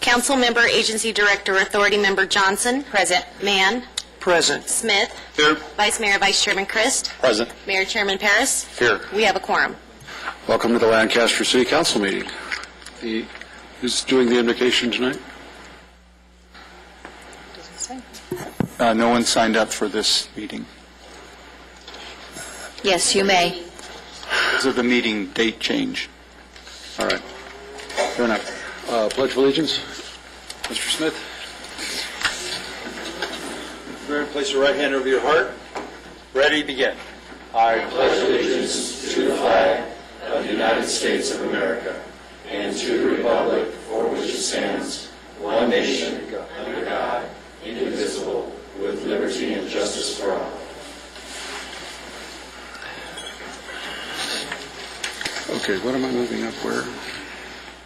Council Member, Agency Director, Authority Member Johnson. Present. Mann. Present. Smith. Here. Vice Mayor, Vice Chairman Christ. Present. Mayor Chairman Paris. Here. We have a quorum. Welcome to the Lancaster City Council meeting. Who's doing the invocation tonight? No one signed up for this meeting. Yes, you may. Because of the meeting date change. All right. Fair enough. Pledge of Allegiance. Mr. Smith. Remember, place your right hand over your heart. Ready, begin. I pledge allegiance to the flag of the United States of America and to the republic for which it stands, one nation, under God, indivisible, with liberty and justice for all. Okay, what am I moving up where?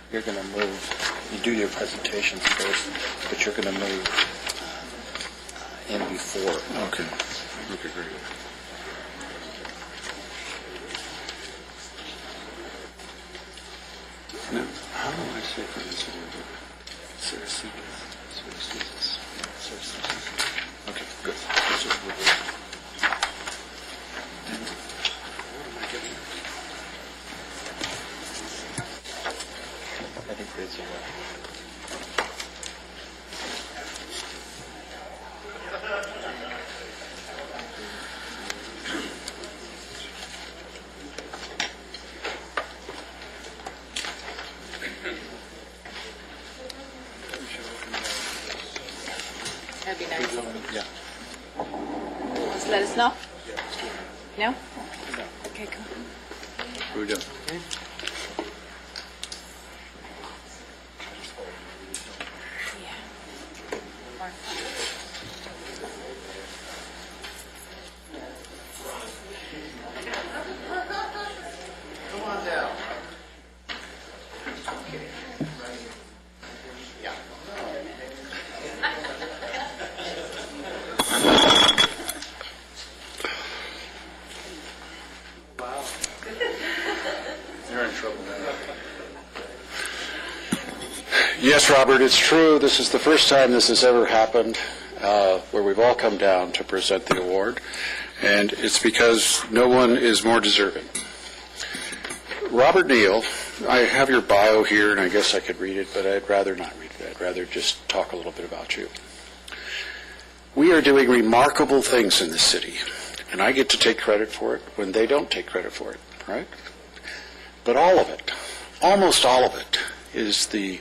You're going to move, you do your presentations first, but you're going to move in before. Okay. Okay, great. Now, how do I say for this one? Okay, good. I think there's a That'd be nice. yeah. Want to let us know? No? Okay, come on. What are we doing? You're in trouble now. Yes, Robert, it's true. This is the first time this has ever happened where we've all come down to present the award, and it's because no one is more deserving. Robert Neal, I have your bio here, and I guess I could read it, but I'd rather not read it. I'd rather just talk a little bit about you. We are doing remarkable things in this city, and I get to take credit for it when they don't take credit for it, right? But all of it, almost all of it, is the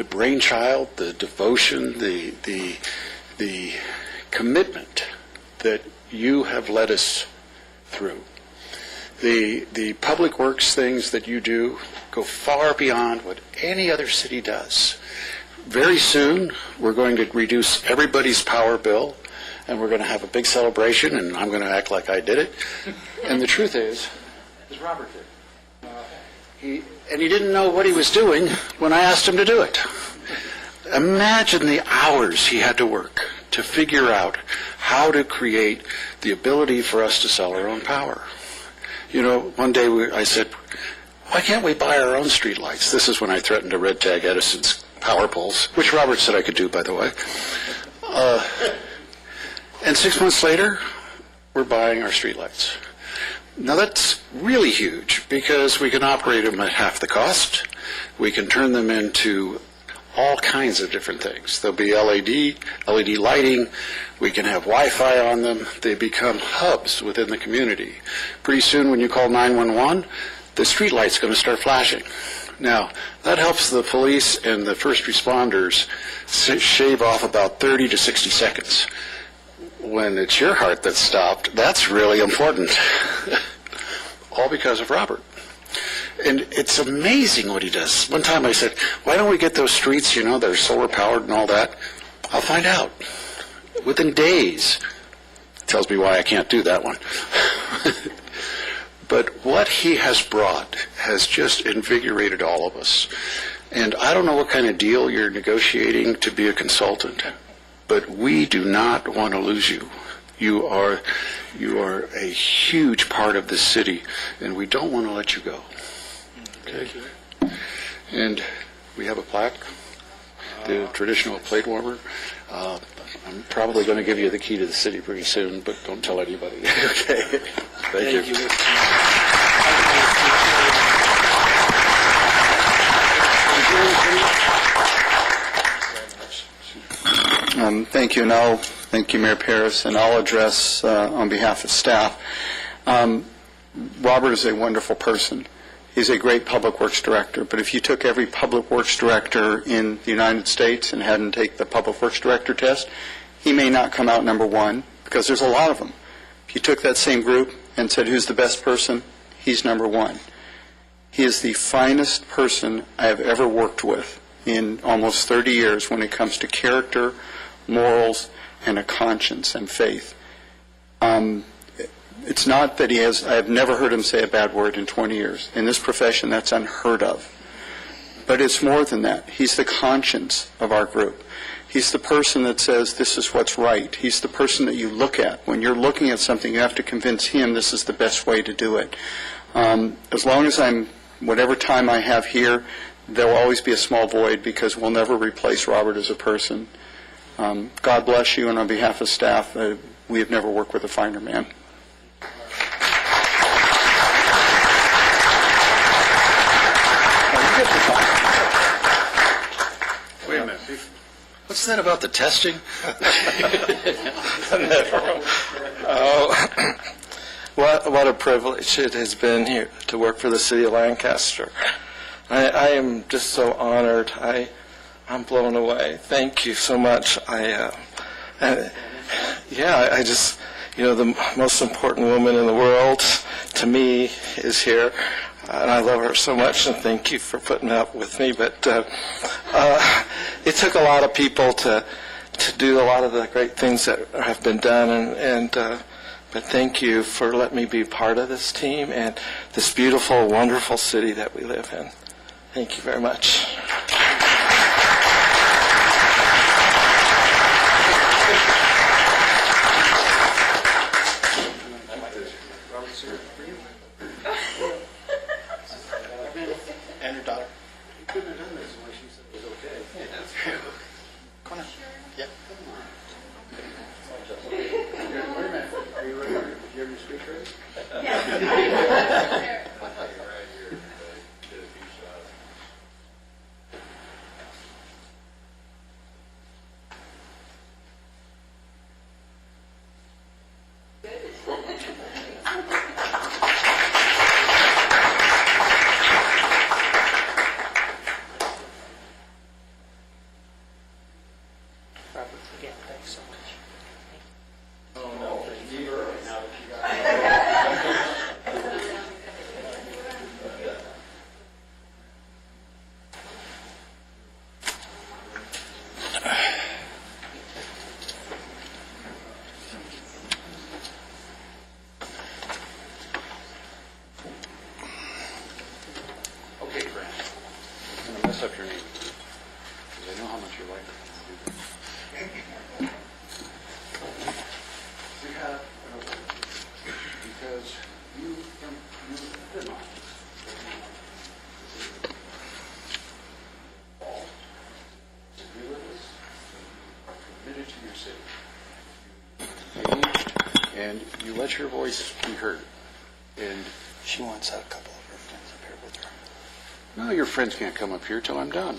brainchild, the devotion, the commitment that you have led us through. The public works things that you do go far beyond what any other city does. Very soon, we're going to reduce everybody's power bill, and we're going to have a big celebration, and I'm going to act like I did it. And the truth is Robert did. He didn't know what he was doing when I asked him to do it. Imagine the hours he had to work to figure out how to create the ability for us to sell our own power. You know, one day I said, why can't we buy our own street lights? This is when I threatened to red tag Edison's power poles, which Robert said I could do, by the way. And 6 months later, we're buying our street lights. Now that's really huge because we can operate them at half the cost. We can turn them into all kinds of different things. There'll be LED lighting. We can have Wi-Fi on them. They become hubs within the community. Pretty soon when you call 911, the street light's going to start flashing. Now, that helps the police and the first responders shave off about 30 to 60 seconds. When it's your heart that's stopped, that's really important. All because of Robert. And it's amazing what he does. One time I said, why don't we get those streets, you know, that are solar powered and all that? I'll find out. Within days. Tells me why I can't do that one. But what he has brought has just invigorated all of us. And I don't know what kind of deal you're negotiating to be a consultant, but we do not want to lose you. You are a huge part of this city, and we don't want to let you go. Okay? And we have a plaque. the traditional plate warmer. I'm probably going to give you the key to the city pretty soon, but don't tell anybody. Okay. Thank you. Thank you, and thank you, Mayor Paris, and I'll address on behalf of staff. Robert is a wonderful person. He's a great public works director, but if you took every public works director in the United States and had him take the public works director test, he may not come out number one, because there's a lot of them. If you took that same group and said, who's the best person, he's number one. He is the finest person I have ever worked with in almost 30 years when it comes to character, morals, and a conscience and faith. It's not that he has, I have never heard him say a bad word in 20 years. In this profession, that's unheard of. But it's more than that. He's the conscience of our group. He's the person that says this is what's right. He's the person that you look at. When you're looking at something, you have to convince him this is the best way to do it. As long as whatever time I have here, there will always be a small void because we'll never replace Robert as a person. God bless you, and on behalf of staff, we have never worked with a finer man. Wait a minute. What's that about the testing? What a privilege it has been here to work for the city of Lancaster. I am just so honored. I'm blown away. Thank you so much. I just, the most important woman in the world to me is here. And I love her so much, and thank you for putting up with me. But it took a lot of people to do a lot of the great things that have been done. But thank you for letting me be part of this team and this beautiful, wonderful city that we live in. Thank you very much. And her daughter. You couldn't have done this when she said it was okay. Come on. Yep. Wait a minute. Are you ready? Do you have your speech ready? Again, thanks so much. Okay, Fran. I'm going to mess up your name because I know how much you like it. We have an opening because you did not. All agree with us, are committed to your city. You engaged, and you let your voice be heard. And She wants a couple of her friends up here with her. no, your friends can't come up here till I'm done.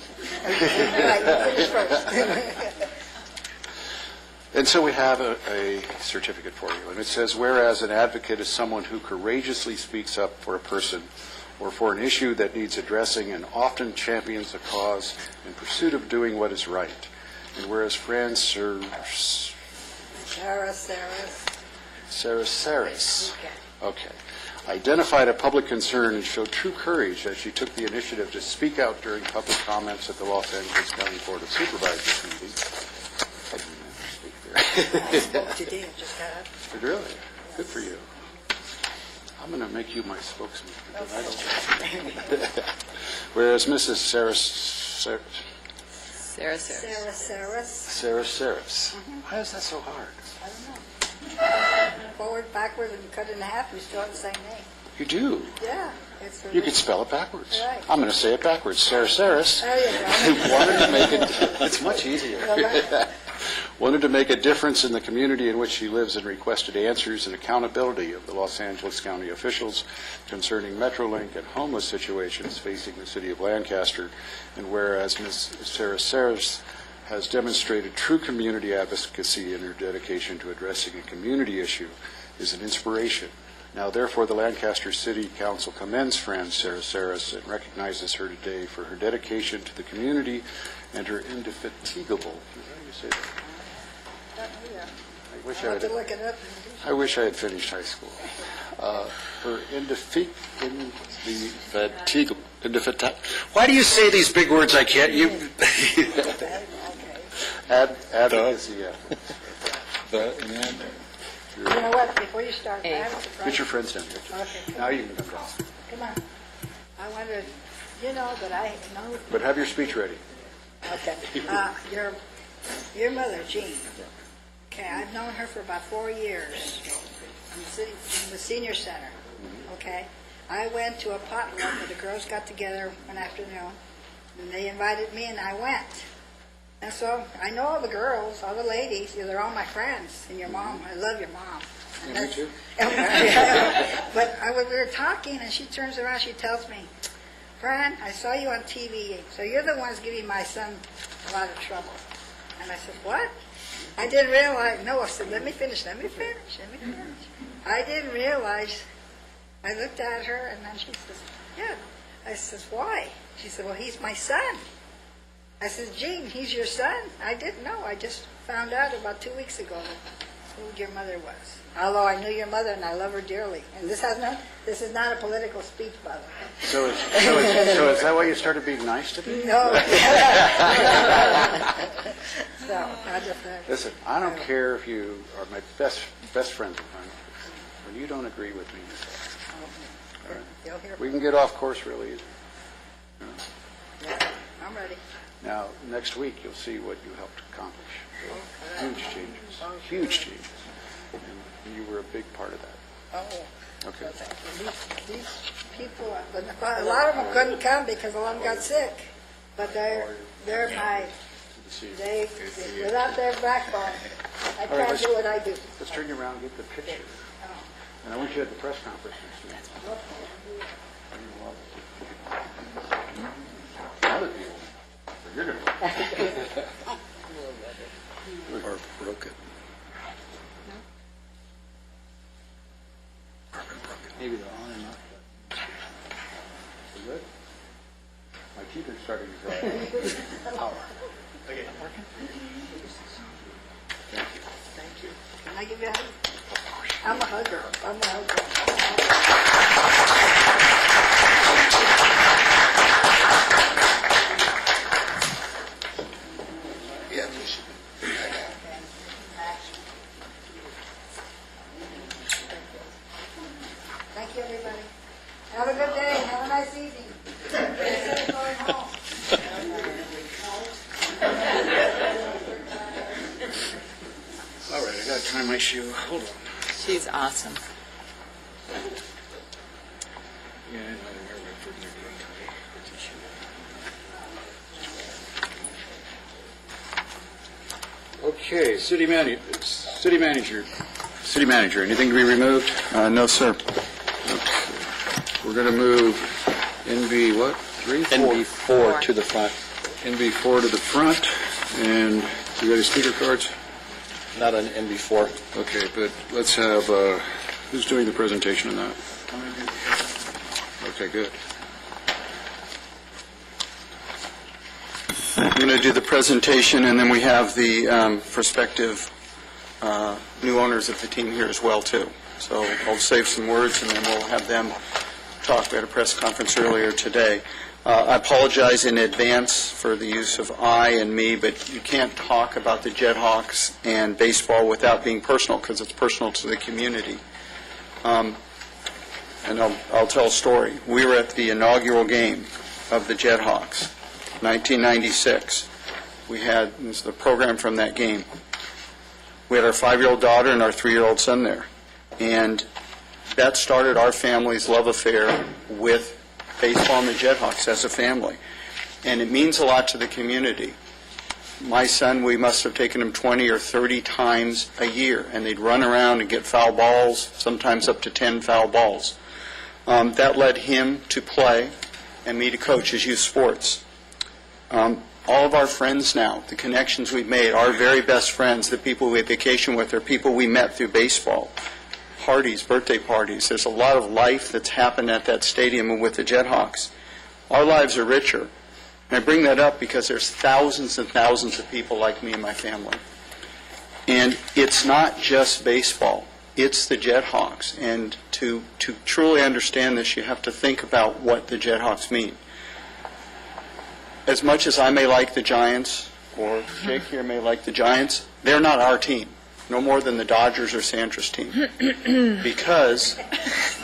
And so we have a certificate for you, and it says, whereas an advocate is someone who courageously speaks up for a person or for an issue that needs addressing and often champions a cause in pursuit of doing what is right. And whereas Fran Saris, okay, identified a public concern and showed true courage as she took the initiative to speak out during public comments at the Los Angeles County Board of Supervisors meeting. I didn't have to speak there. Today I just got up. Really? Good for you. I'm going to make you my spokesman. Because I don't. Whereas Mrs. Sarah Saris. Why is that so hard? I don't know. Forward, backward, and cut in half, we still have the same name. You do? Yeah. It's You could spell it backwards. Right. I'm going to say it backwards. Sarasaris There you go. wanted to make it, it's much easier. Wanted to make a difference in the community in which she lives and requested answers and accountability of the Los Angeles County officials concerning Metrolink and homeless situations facing the city of Lancaster. And whereas Ms. Sarasaris has demonstrated true community advocacy in her dedication to addressing a community issue is an inspiration. Now, therefore, the Lancaster City Council commends Fran Sarasaris and recognizes her today for her dedication to the community and her indefatigable, how do you say that? I wish I'll have to look it up. I wish I had finished high school. Her why do you say these big words I can't? You advocacy. Yeah. You know what, before you start, I have a surprise. Get your friends down here. Okay. Now you can come down. Come on. I wondered, you know that I know. But have your speech ready. Okay. Your mother, Jean. Okay, I've known her for about 4 years in the senior center. Okay. I went to a potluck where the girls got together one afternoon, and they invited me, and I went. And so I know all the girls, all the ladies. They're all my friends. And your mom, I love your mom. And Me too. But we were talking, and she turns around, she tells me, Fran, I saw you on TV, so you're the ones giving my son a lot of trouble. And I said, what? I didn't realize, no, I said, let me finish. I didn't realize, I looked at her, and then she says, yeah. I says, why? She said, well, he's my son. I says, Jean, he's your son? I didn't know. I just found out about 2 weeks ago who your mother was. Although I knew your mother and I love her dearly. And this is not a political speech, by the way. So is that why you started being nice to me? No. So, I just Listen, I don't care if you are my best friends of mine. When you don't agree with me, all right? You'll hear We can get off course really easy. Yeah, I'm ready. Now, next week, you'll see what you helped accomplish. Huge changes. Huge changes. And you were a big part of that. Oh. Okay. These people, a lot of them couldn't come because a lot of them got sick. But they're my, without their backbone, I All right, can't do what I do. Let's turn you around and get the picture. And I want you at the press conference next week. Other people. You're going to or broke it. Maybe they're on and off. Is it? My teeth are starting to grow. Power. Okay. Thank you. Can I give you a hug? I'm a hugger. Yeah. Thank you, everybody. Have a good day. Have a nice evening. Instead of going home. All right, I got to tie my shoe. Hold on. She's awesome. Yeah, I know. I wear my foot in there. Okay, city manager, anything to be removed? No, sir. We're going to move NB what? 3? 4? NB4 to the front. NB4 to the front, and you got any speaker cards? Not an NB4. Okay, but let's have, who's doing the presentation on that? Okay, good. I'm going to do the presentation, and then we have the prospective new owners of the team here as well, too. So I'll save some words, and then we'll have them talk. We had a press conference earlier today. I apologize in advance for the use of I and me, but you can't talk about the Jethawks and baseball without being personal, because it's personal to the community. And I'll tell a story. We were at the inaugural game of the Jethawks, 1996. We had, this is the program from that game. We had our 5-year-old daughter and our 3-year-old son there. And that started our family's love affair with baseball and the Jethawks as a family. And it means a lot to the community. My son, we must have taken him 20 or 30 times a year, and they'd run around and get foul balls, sometimes up to 10 foul balls. That led him to play and me to coach his youth sports. All of our friends now, the connections we've made, our very best friends, the people we vacation with, are people we met through baseball. Parties, birthday parties. There's a lot of life that's happened at that stadium and with the Jethawks. Our lives are richer. And I bring that up because there's thousands and thousands of people like me and my family. And it's not just baseball. It's the Jethawks. And to truly understand this, you have to think about what the Jethawks mean. As much as I may like the Giants, or Jake here may like the Giants, they're not our team. No more than the Dodgers or Sandra's team. Because,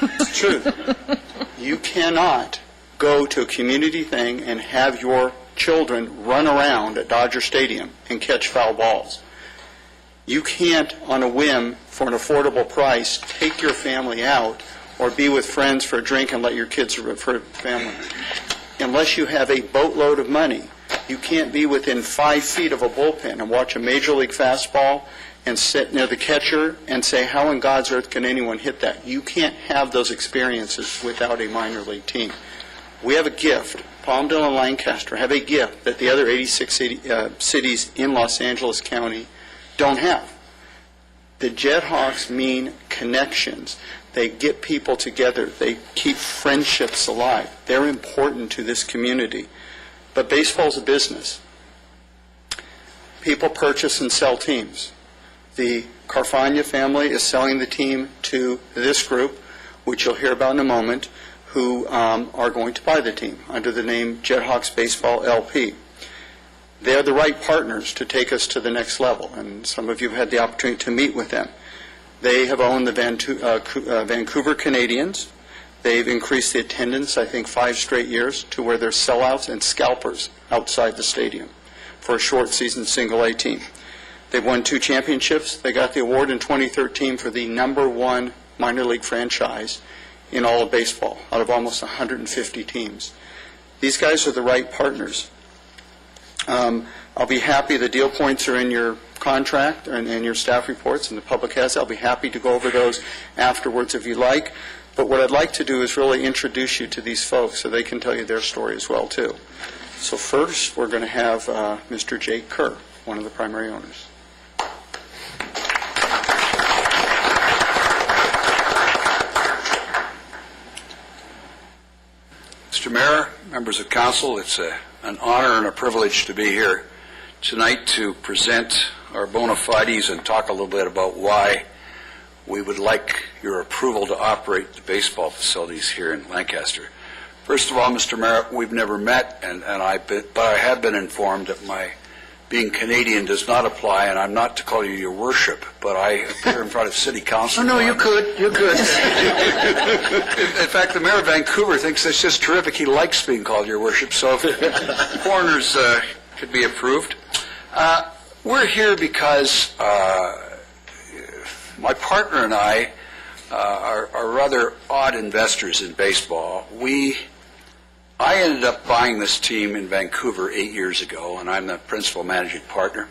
it's true, you cannot go to a community thing and have your children run around at Dodger Stadium and catch foul balls. You can't, on a whim, for an affordable price, take your family out or be with friends for a drink and let your kids for family. Unless you have a boatload of money, you can't be within 5 feet of a bullpen and watch a major league fastball and sit near the catcher and say, how in God's earth can anyone hit that? You can't have those experiences without a minor league team. We have a gift. Palmdale and Lancaster have a gift that the other 86 cities in Los Angeles County don't have. The Jethawks mean connections. They get people together. They keep friendships alive. They're important to this community. But baseball's a business. People purchase and sell teams. The Carfagna family is selling the team to this group, which you'll hear about in a moment, who are going to buy the team under the name Jethawks Baseball LP. They're the right partners to take us to the next level, and some of you have had the opportunity to meet with them. They have owned the Vancouver Canadians. They've increased the attendance, I think, 5 straight years to where they're sellouts and scalpers outside the stadium for a short season single-A team. They've won 2 championships. They got the award in 2013 for the #1 minor league franchise in all of baseball, out of almost 150 teams. These guys are the right partners. I'll be happy, the deal points are in your contract and in your staff reports, and the public has. I'll be happy to go over those afterwards if you like. But what I'd like to do is really introduce you to these folks so they can tell you their story as well, too. So first, we're going to have Mr. Jake Kerr, one of the primary owners. Mr. Mayor, members of council, it's an honor and a privilege to be here tonight to present our bona fides and talk a little bit about why we would like your approval to operate the baseball facilities here in Lancaster. First of all, Mr. Mayor, we've never met, but I have been informed that my being Canadian does not apply, and I'm not to call you your worship, but I appear in front of city council. Oh, no, you could. You could. In fact, the mayor of Vancouver thinks it's just terrific. He likes being called your worship, so if foreigners could be approved. We're here because my partner and I are rather odd investors in baseball. I ended up buying this team in Vancouver 8 years ago, and I'm the principal managing partner.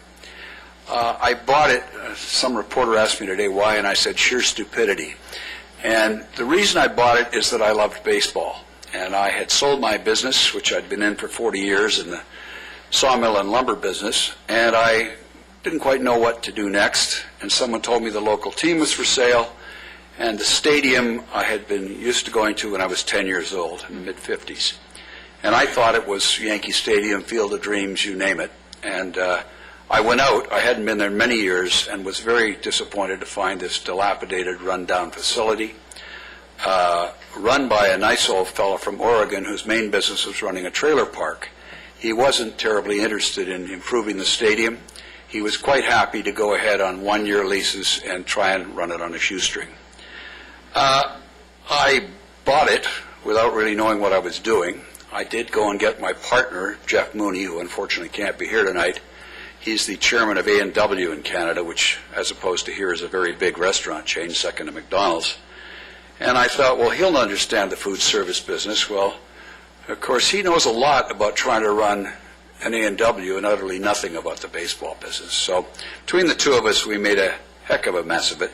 I bought it. Some reporter asked me today why, and I said sheer stupidity. And the reason I bought it is that I loved baseball. And I had sold my business, which I'd been in for 40 years in the sawmill and lumber business, and I didn't quite know what to do next. And someone told me the local team was for sale, and the stadium I had been used to going to when I was 10 years old, in the mid-50s. And I thought it was Yankee Stadium, Field of Dreams, you name it. And I went out. I hadn't been there many years and was very disappointed to find this dilapidated, run-down facility run by a nice old fellow from Oregon whose main business was running a trailer park. He wasn't terribly interested in improving the stadium. He was quite happy to go ahead on 1-year leases and try and run it on a shoestring. I bought it without really knowing what I was doing. I did go and get my partner, Jeff Mooney, who unfortunately can't be here tonight. He's the chairman of A&W in Canada, which, as opposed to here, is a very big restaurant chain, second to McDonald's. And I thought, well, he'll understand the food service business. Well, of course, he knows a lot about trying to run an A&W and utterly nothing about the baseball business. So between the two of us, we made a heck of a mess of it.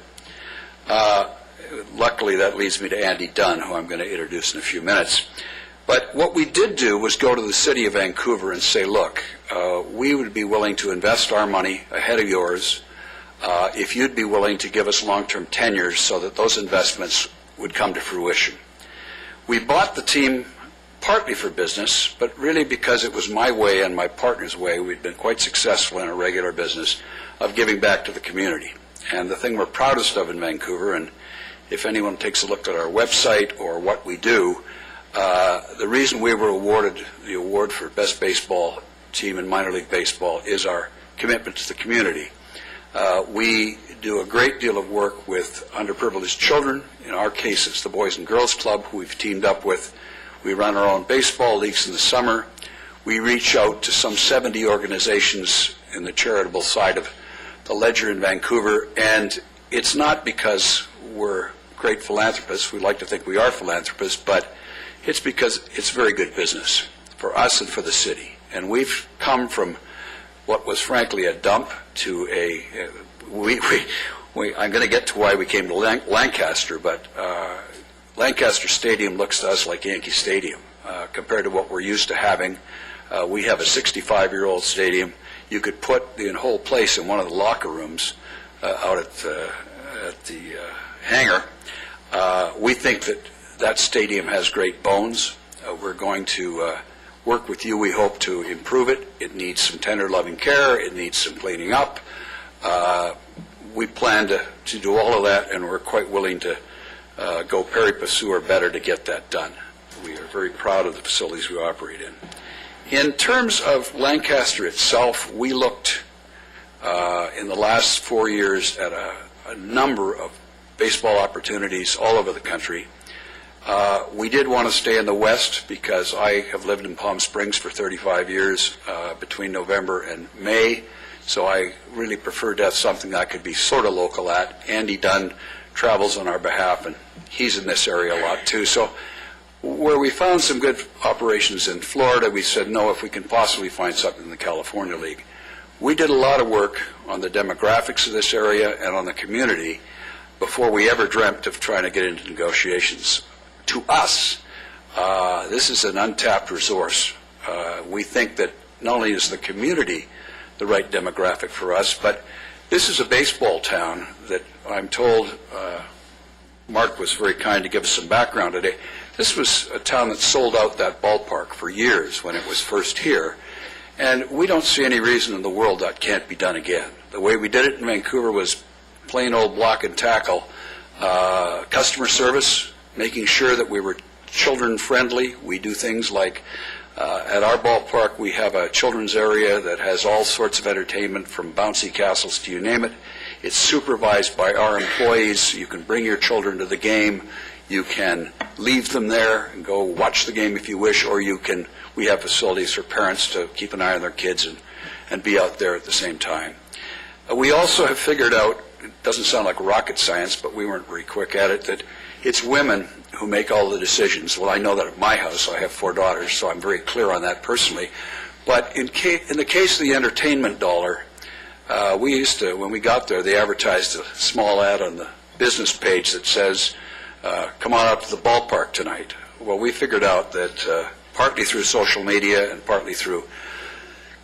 Luckily, that leads me to Andy Dunn, who I'm going to introduce in a few minutes. But what we did do was go to the city of Vancouver and say, look, we would be willing to invest our money ahead of yours if you'd be willing to give us long-term tenures so that those investments would come to fruition. We bought the team partly for business, but really because it was my way and my partner's way. We'd been quite successful in a regular business of giving back to the community. And the thing we're proudest of in Vancouver, and if anyone takes a look at our website or what we do, the reason we were awarded the award for Best Baseball Team in minor league baseball is our commitment to the community. We do a great deal of work with underprivileged children. In our case, it's the Boys and Girls Club, who we've teamed up with. We run our own baseball leagues in the summer. We reach out to some 70 organizations in the charitable side of the ledger in Vancouver, and it's not because we're great philanthropists. We like to think we are philanthropists, but it's because it's very good business for us and for the city. And we've come from what was frankly a dump to I'm going to get to why we came to Lancaster, but Lancaster Stadium looks to us like Yankee Stadium compared to what we're used to having. We have a 65-year-old stadium. You could put the whole place in one of the locker rooms out at the hangar. We think that stadium has great bones. We're going to work with you, we hope, to improve it. It needs some tender loving care. It needs some cleaning up. We plan to do all of that, and we're quite willing to go pari passu or better to get that done. We are very proud of the facilities we operate in. In terms of Lancaster itself, we looked in the last 4 years at a number of baseball opportunities all over the country. We did want to stay in the West because I have lived in Palm Springs for 35 years between November and May, so I really preferred to have something I could be sort of local at. Andy Dunn travels on our behalf, and he's in this area a lot too. So where we found some good operations in Florida, we said, no, if we can possibly find something in the California League. We did a lot of work on the demographics of this area and on the community before we ever dreamt of trying to get into negotiations. To us, this is an untapped resource. We think that not only is the community the right demographic for us, but this is a baseball town that I'm told, Mark was very kind to give us some background today. This was a town that sold out that ballpark for years when it was first here, and we don't see any reason in the world that can't be done again. The way we did it in Vancouver was plain old block and tackle, customer service, making sure that we were children friendly. We do things like at our ballpark we have a children's area that has all sorts of entertainment from bouncy castles to you name it. It's supervised by our employees. You can bring your children to the game. You can leave them there and go watch the game if you wish, or we have facilities for parents to keep an eye on their kids and be out there at the same time. We also have figured out, it doesn't sound like rocket science, but we weren't very quick at it, that it's women who make all the decisions. Well, I know that at my house I have 4 daughters, so I'm very clear on that personally. But in the case of the entertainment dollar, we used to, when we got there, they advertised a small ad on the business page that says, come on out to the ballpark tonight. Well, we figured out that partly through social media and partly through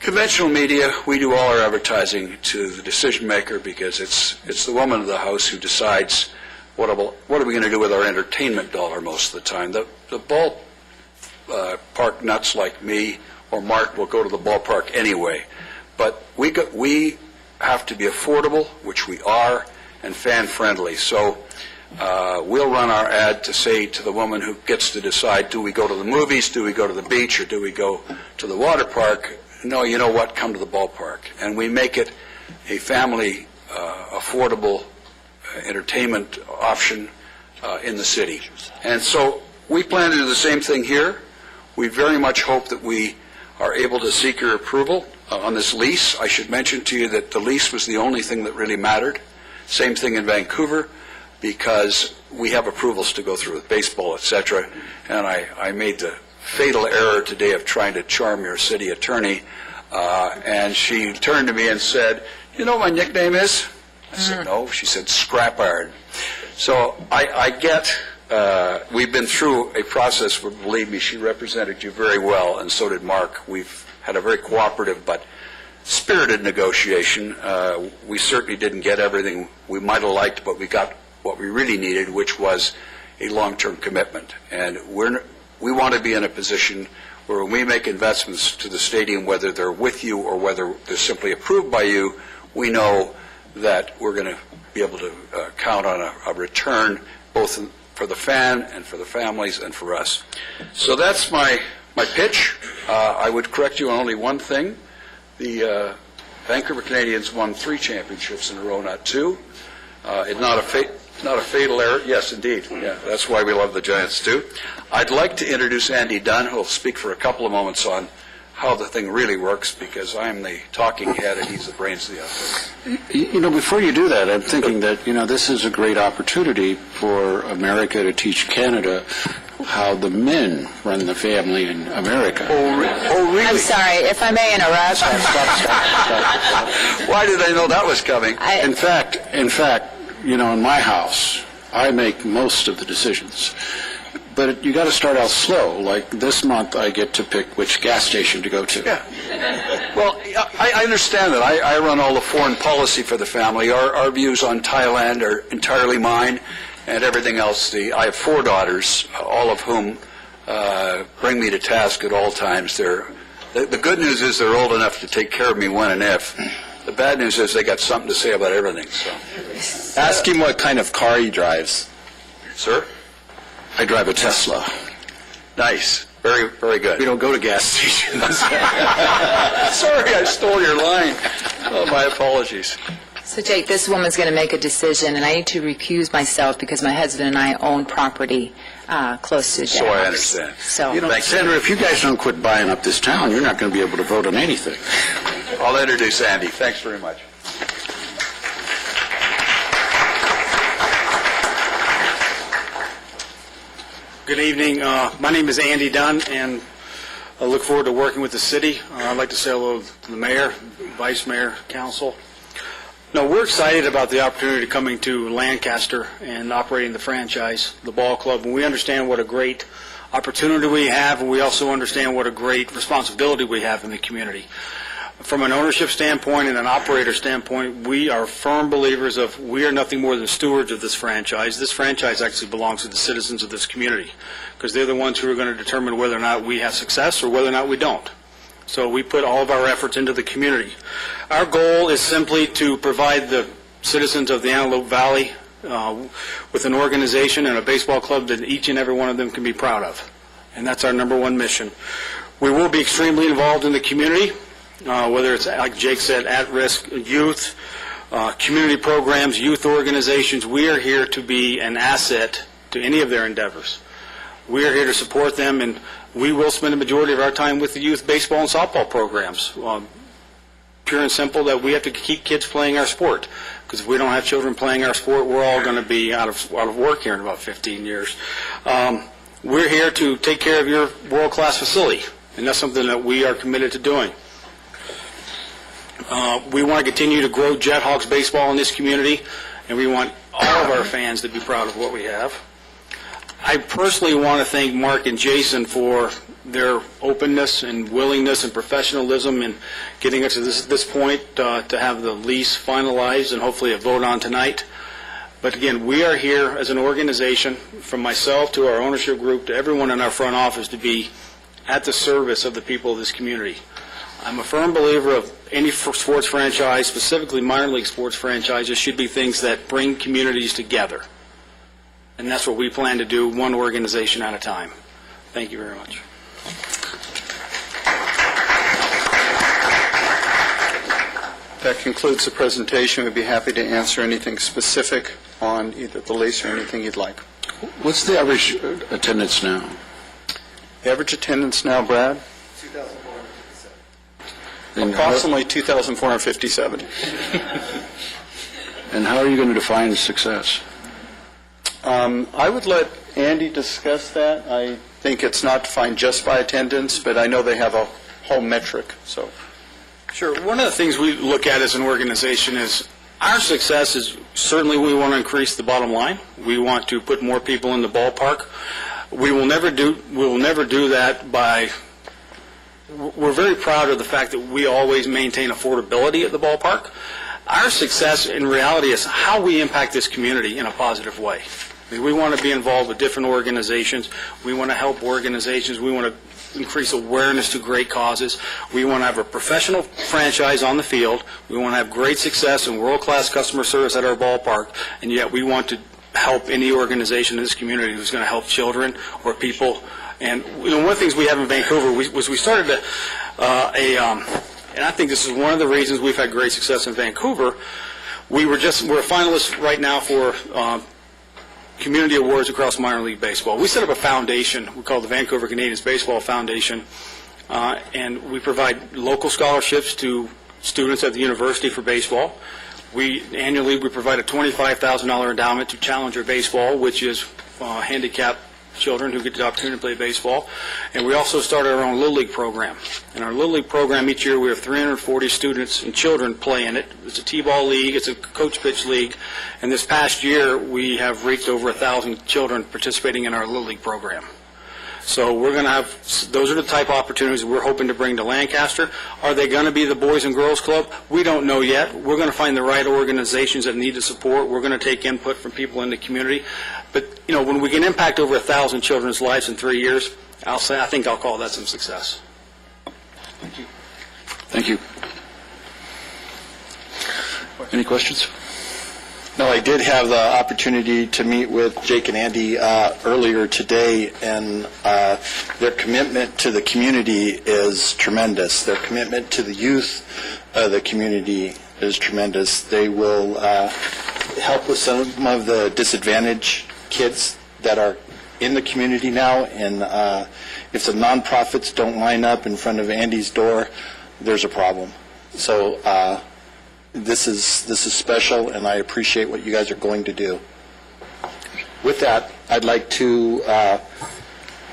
conventional media, we do all our advertising to the decision maker because it's the woman of the house who decides what are we going to do with our entertainment dollar most of the time. The ballpark nuts like me or Mark will go to the ballpark anyway. But we have to be affordable, which we are, and fan-friendly. So we'll run our ad to say to the woman who gets to decide, do we go to the movies, do we go to the beach, or do we go to the water park? No, you know what, come to the ballpark. And we make it a family affordable entertainment option in the city. And so we plan to do the same thing here. We very much hope that we are able to seek your approval on this lease. I should mention to you that the lease was the only thing that really mattered. Same thing in Vancouver. because we have approvals to go through with baseball, et cetera, and I made the fatal error today of trying to charm your city attorney, and she turned to me and said, "You know what my nickname is?" I said, "No." She said, "Scrap Iron." So I get, we've been through a process where, believe me, she represented you very well, and so did Mark. We've had a very cooperative but spirited negotiation. We certainly didn't get everything we might have liked, but we got what we really needed, which was a long-term commitment. And we want to be in a position where when we make investments to the stadium, whether they're with you or whether they're simply approved by you, we know that we're going to be able to count on a return both for the fan and for the families and for us. So that's my pitch. I would correct you on only one thing. The Vancouver Canadians won 3 championships in a row, not 2. It's not a fatal error. Yes, indeed. Yeah, that's why we love the Giants, too. I'd like to introduce Andy Dunn, who will speak for a couple of moments on how the thing really works, because I'm the talking head and he's the brains of the outfit. You know, before you do that, I'm thinking that, you know, this is a great opportunity for America to teach Canada how the men run the family in America. Oh, really? I'm sorry, if I may interrupt. Stop. Why did I know that was coming? In fact, you know, in my house, I make most of the decisions. But you got to start out slow. Like this month, I get to pick which gas station to go to. Yeah. Well, I understand that. I run all the foreign policy for the family. Our views on Thailand are entirely mine, and everything else. I have 4 daughters, all of whom bring me to task at all times. The good news is they're old enough to take care of me when and if. The bad news is they got something to say about everything. So, Ask him what kind of car he drives. Sir? I drive a Tesla. Nice. Very, very good. We don't go to gas stations. Sorry, I stole your line. Oh, my apologies. So, Jake, this woman's going to make a decision, and I need to recuse myself because my husband and I own property close to the So I house. understand. So, You know, Senator, if you guys don't quit buying up this town, you're not going to be able to vote on anything. I'll introduce Andy. Thanks very much. Good evening. My name is Andy Dunn, and I look forward to working with the city. I'd like to say hello to the mayor, vice mayor, council. No, we're excited about the opportunity coming to Lancaster and operating the franchise, the ball club. And we understand what a great opportunity we have, and we also understand what a great responsibility we have in the community. From an ownership standpoint and an operator standpoint, we are firm believers of we are nothing more than stewards of this franchise. This franchise actually belongs to the citizens of this community because they're the ones who are going to determine whether or not we have success or whether or not we don't. So we put all of our efforts into the community. Our goal is simply to provide the citizens of the Antelope Valley with an organization and a baseball club that each and every one of them can be proud of. And that's our number one mission. We will be extremely involved in the community. Whether it's, like Jake said, at-risk youth, community programs, youth organizations, we are here to be an asset to any of their endeavors. We are here to support them, and we will spend the majority of our time with the youth baseball and softball programs. Pure and simple that we have to keep kids playing our sport, because if we don't have children playing our sport, we're all going to be out of work here in about 15 years. We're here to take care of your world-class facility, and that's something that we are committed to doing. We want to continue to grow Jethawks baseball in this community, and we want all of our fans to be proud of what we have. I personally want to thank Mark and Jason for their openness and willingness and professionalism in getting us to this point to have the lease finalized and hopefully a vote on tonight. But again, we are here as an organization, from myself to our ownership group to everyone in our front office, to be at the service of the people of this community. I'm a firm believer of any sports franchise, specifically minor league sports franchises, should be things that bring communities together. And that's what we plan to do, one organization at a time. Thank you very much. That concludes the presentation. We'd be happy to answer anything specific on either the lease or anything you'd like. What's the average attendance now? The average attendance now, Brad? 2,457. Approximately 2,457. And how are you going to define success? I would let Andy discuss that. I think it's not defined just by attendance, but I know they have a whole metric, so. Sure. One of the things we look at as an organization is our success is certainly we want to increase the bottom line. We want to put more people in the ballpark. We will never do that by. We're very proud of the fact that we always maintain affordability at the ballpark. Our success in reality is how we impact this community in a positive way. I mean, we want to be involved with different organizations. We want to help organizations. We want to increase awareness to great causes. We want to have a professional franchise on the field. We want to have great success and world-class customer service at our ballpark, and yet we want to help any organization in this community who's going to help children or people. And one of the things we have in Vancouver was we started and I think this is one of the reasons we've had great success in Vancouver. We're a finalist right now for community awards across minor league baseball. We set up a foundation we call the Vancouver Canadians Baseball Foundation, and we provide local scholarships to students at the university for baseball. Annually we provide a $25,000 endowment to Challenger Baseball, which is handicapped children who get the opportunity to play baseball. And we also started our own Little League program. In our Little League program each year we have 340 students and children play in it. It's a T-ball league, it's a coach pitch league, and this past year we have reached over 1,000 children participating in our Little League program. So we're going to have, those are the type of opportunities we're hoping to bring to Lancaster. Are they going to be the Boys and Girls Club? We don't know yet. We're going to find the right organizations that need the support. We're going to take input from people in the community. But, when we can impact over 1,000 children's lives in 3 years, I think I'll call that some success. Thank you. Thank you. Any questions? No, I did have the opportunity to meet with Jake and Andy earlier today, and their commitment to the community is tremendous. Their commitment to the youth of the community is tremendous. They will help with some of the disadvantaged kids that are in the community now, and if the nonprofits don't line up in front of Andy's door, there's a problem. So this is special, and I appreciate what you guys are going to do. With that, I'd like to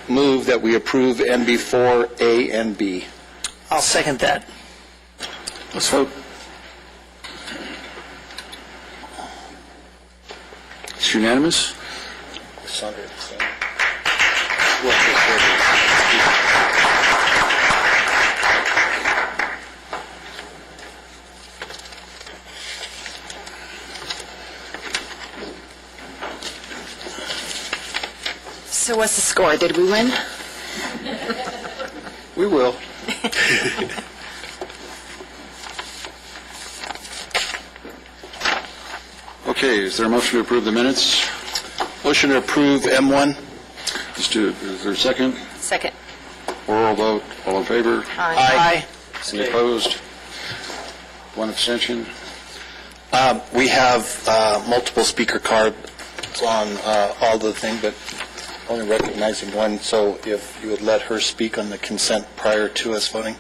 move that we approve NB4A and B. I'll second that. Let's vote. It's unanimous. So what's the score? Did we win? We will. Okay, is there a motion to approve the minutes? Motion to approve M1. Let's do it. Is there a second? Second. Oral vote. All in favor? Aye. Any opposed? One abstention. We have multiple speaker cards on all the thing, but only recognizing one, so if you would let her speak on the consent prior to us voting.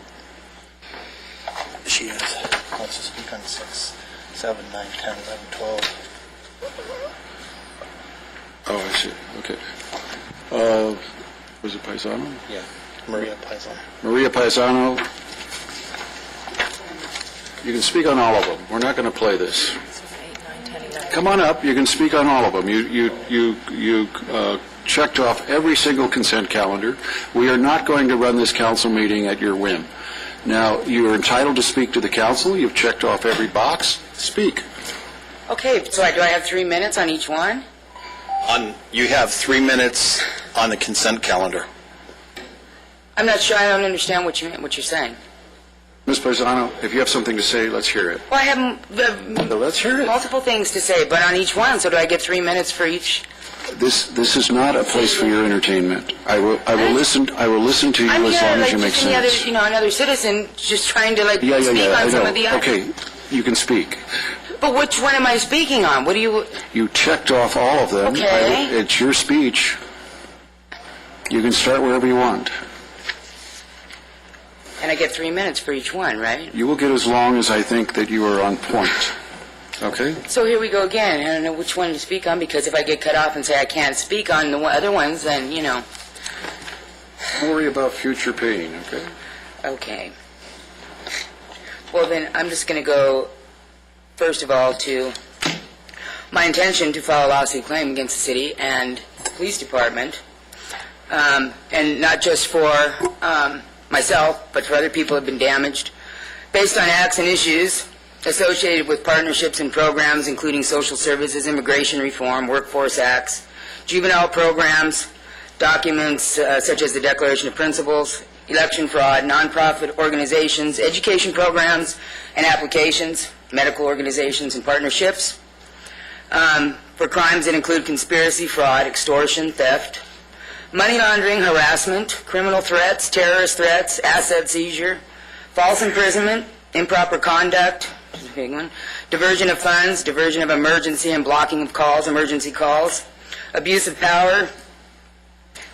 She wants to speak on 6, 7, 9, 10, 11, 12. Oh, I see. Okay. Was it Paisano? Yeah, Maria Paisano. Maria Paisano. You can speak on all of them. We're not going to play this. Come on up. You can speak on all of them. You checked off every single consent calendar. We are not going to run this council meeting at your whim. Now, you are entitled to speak to the council. You've checked off every box. Speak. Okay, so do I have 3 minutes on each one? You have 3 minutes on the consent calendar. I'm not sure. I don't understand what you're saying. Ms. Paisano, if you have something to say, let's hear it. Well, I have Let's hear it. multiple things to say, but on each one. So do I get 3 minutes for each? This is not a place for your entertainment. I will listen to you I'm as here long like as you make just any sense. other, another citizen just trying to speak I on some know. of the others. Okay, you can speak. But which one am I speaking on? What do you? You checked off all of them. Okay. It's your speech. You can start wherever you want. And I get 3 minutes for each one, right? You will get as long as I think that you are on point. Okay? So here we go again. I don't know which one to speak on, because if I get cut off and say I can't speak on the other ones, then, Don't worry about future pain, okay? Okay. Well, then, I'm just going to go, first of all, to my intention to file a lawsuit claim against the city and the police department, and not just for myself, but for other people who have been damaged, based on acts and issues associated with partnerships and programs, including social services, immigration reform, workforce acts, juvenile programs, documents such as the Declaration of Principles, election fraud, nonprofit organizations, education programs and applications, medical organizations and partnerships, for crimes that include conspiracy, fraud, extortion, theft, money laundering, harassment, criminal threats, terrorist threats, asset seizure, false imprisonment, improper conduct, which is a big one, diversion of funds, diversion of emergency and blocking of calls, emergency calls, abuse of power,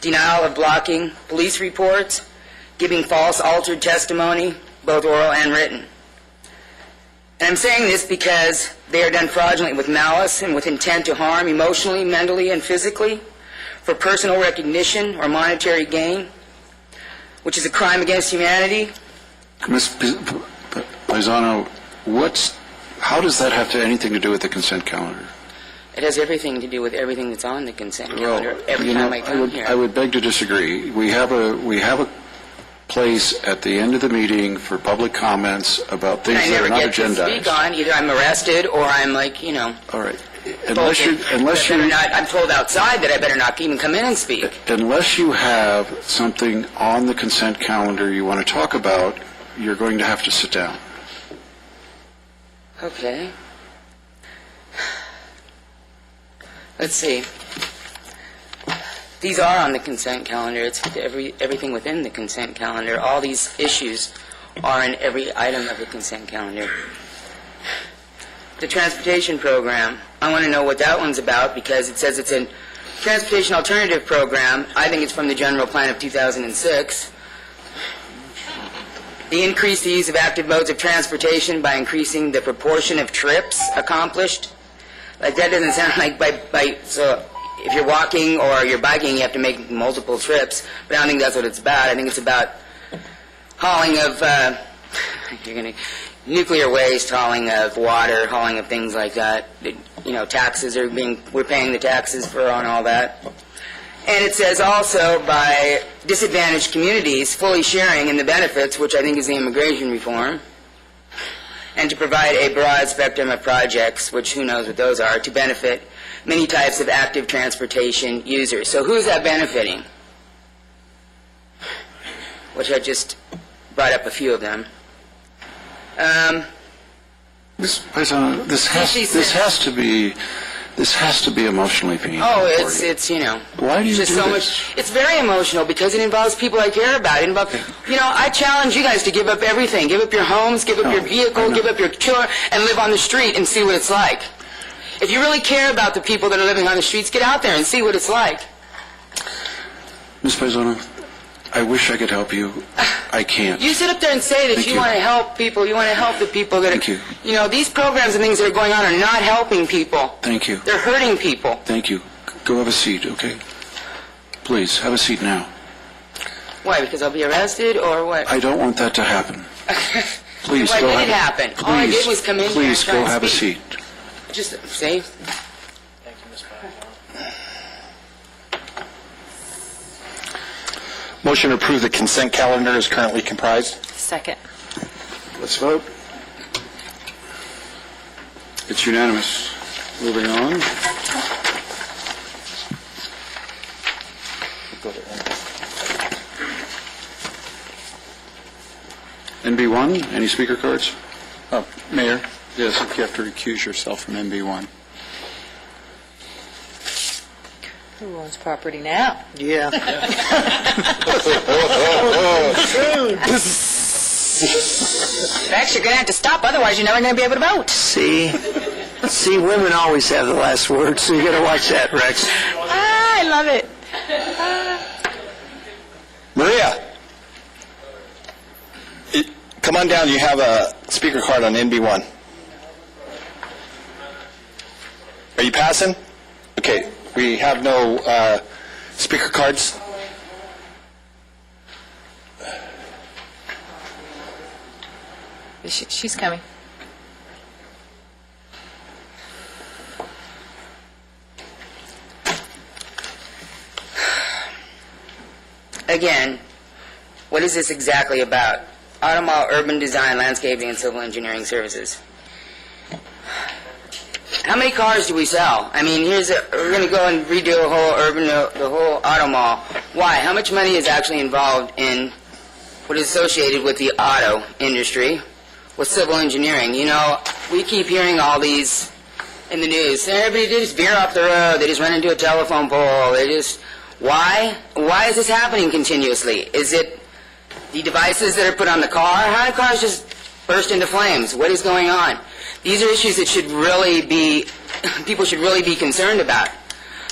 denial of blocking police reports, giving false altered testimony, both oral and written. And I'm saying this because they are done fraudulently with malice and with intent to harm emotionally, mentally, and physically for personal recognition or monetary gain, which is a crime against humanity. Ms. Paisano, how does that have anything to do with the consent calendar? It has everything to do with everything that's on the consent calendar every time I come here. I would beg to disagree. We have a place at the end of the meeting for public comments about things that are not I never get to agendized. speak on. Either I'm arrested or I'm All right. I'm told outside that I better not even come in and speak. Unless you have something on the consent calendar you want to talk about, you're going to have to sit down. Okay. Let's see. These are on the consent calendar. It's everything within the consent calendar. All these issues are in every item of the consent calendar. The transportation program, I want to know what that one's about, because it says it's a transportation alternative program. I think it's from the general plan of 2006. The increase the use of active modes of transportation by increasing the proportion of trips accomplished. Like, that doesn't sound like so if you're walking or you're biking, you have to make multiple trips, but I don't think that's what it's about. I think it's about hauling of nuclear waste, hauling of water, hauling of things like that. Taxes we're paying the taxes for on all that. And it says also by disadvantaged communities fully sharing in the benefits, which I think is the immigration reform, and to provide a broad spectrum of projects, which who knows what those are, to benefit many types of active transportation users. So who's that benefiting? Which I just brought up a few of them. Ms. Paisano, this has to be emotionally painful. Oh, for you. Why do you just do so this? much. It's very emotional because it involves people I care about. I challenge you guys to give up everything. Give up your homes, give up your vehicle, give up your children, and live on the street and see what it's like. If you really care about the people that are living on the streets, get out there and see what it's like. Ms. Paisano, I wish I could help you. I can't. You sit up there and say that you want to help people. You want to help the people that Thank you. These programs and things that are going on are not helping people. Thank you. They're hurting people. Thank you. Go have a seat, okay? Please, have a seat now. Why? Because I'll be arrested or what? I don't want that to happen. Please, Why go did have it happen? All I did was come in here and Please, try go and have a speak. seat. Just say. Motion to approve the consent calendar is currently comprised. Second. Let's vote. It's unanimous. Moving on. NB1, any speaker cards? Mayor? Yes, if you have to recuse yourself from NB1. Who owns property now? Yeah. Rex, you're going to have to stop, otherwise you're never going to be able to vote. See, women always have the last word, so you got to watch that, Rex. I love it. Maria, come on down. You have a speaker card on NB1. Are you passing? Okay, we have no speaker cards. She's coming. Again, what is this exactly about? Automall, urban design, landscaping, and civil engineering services. How many cars do we sell? I mean, we're going to go and redo the whole auto mall. Why? How much money is actually involved in what is associated with the auto industry, with civil engineering? You know, we keep hearing all these in the news. Everybody just veer off the road. They just run into a telephone pole. Why? Why is this happening continuously? Is it the devices that are put on the car? How do cars just burst into flames? What is going on? These are issues that people should really be concerned about.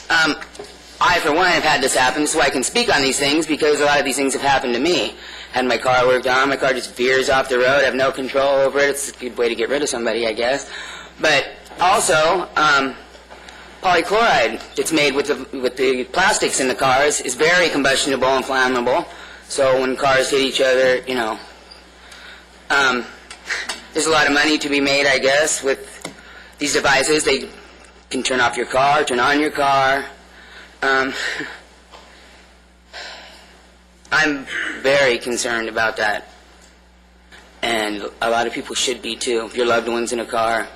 I, for one, have had this happen, so I can speak on these things because a lot of these things have happened to me. Had my car worked on, my car just veers off the road, I have no control over it. It's a good way to get rid of somebody, I guess. But also, polychloride that's made with the plastics in the cars is very combustible and flammable. So when cars hit each other, you know, there's a lot of money to be made, I guess, with these devices. They can turn off your car, turn on your car. I'm very concerned about that. And a lot of people should be, too. If your loved one's in a car,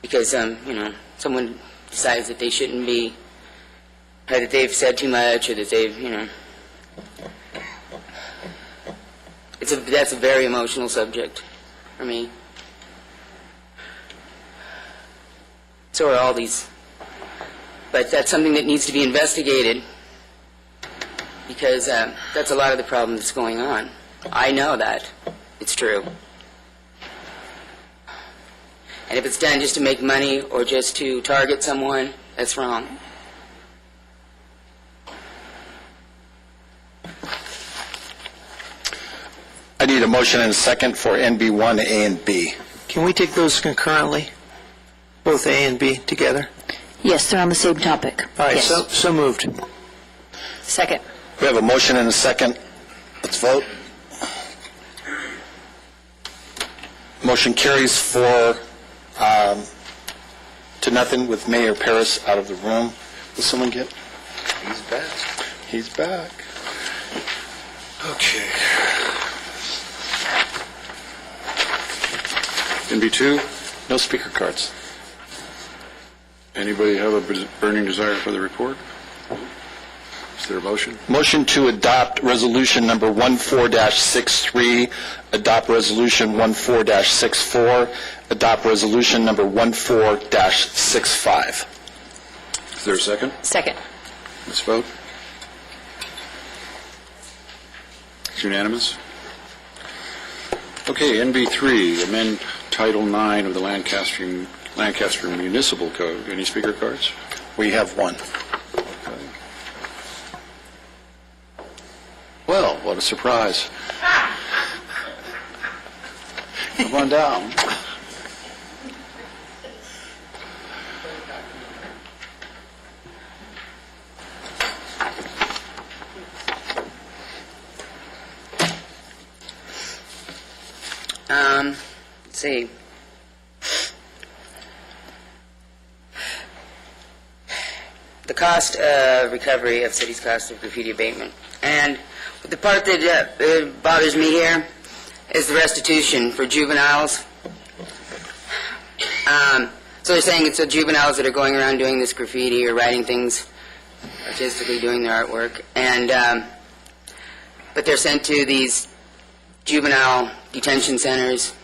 because, you know, someone decides that they shouldn't be, or that they've said too much, or that they've, you know. That's a very emotional subject for me. So are all these. But that's something that needs to be investigated because that's a lot of the problem that's going on. I know that. It's true. And if it's done just to make money or just to target someone, that's wrong. I need a motion and a second for NB1, A, and B. Can we take those concurrently? Both A and B together? Yes, they're on the same topic. All right, Yes. so moved. Second. We have a motion and a second. Let's vote. Motion carries 4 to nothing with Mayor Paris out of the room. Will someone get? He's back. He's back. Okay. NB2, No speaker cards. anybody have a burning desire for the report? Is there a motion? Motion to adopt resolution number 14-63, adopt resolution 14-64, adopt resolution number 14-65. Is there a second? Second. Let's vote. It's unanimous. Okay, NB3, amend Title 9 of the Lancaster Municipal Code. Any speaker cards? We have one. Okay. Well, what a surprise. Come on down. Let's see. The cost recovery of city's cost of graffiti abatement. And the part that bothers me here is the restitution for juveniles. So they're saying it's the juveniles that are going around doing this graffiti or writing things, artistically doing their artwork, and but they're sent to these juvenile detention centers,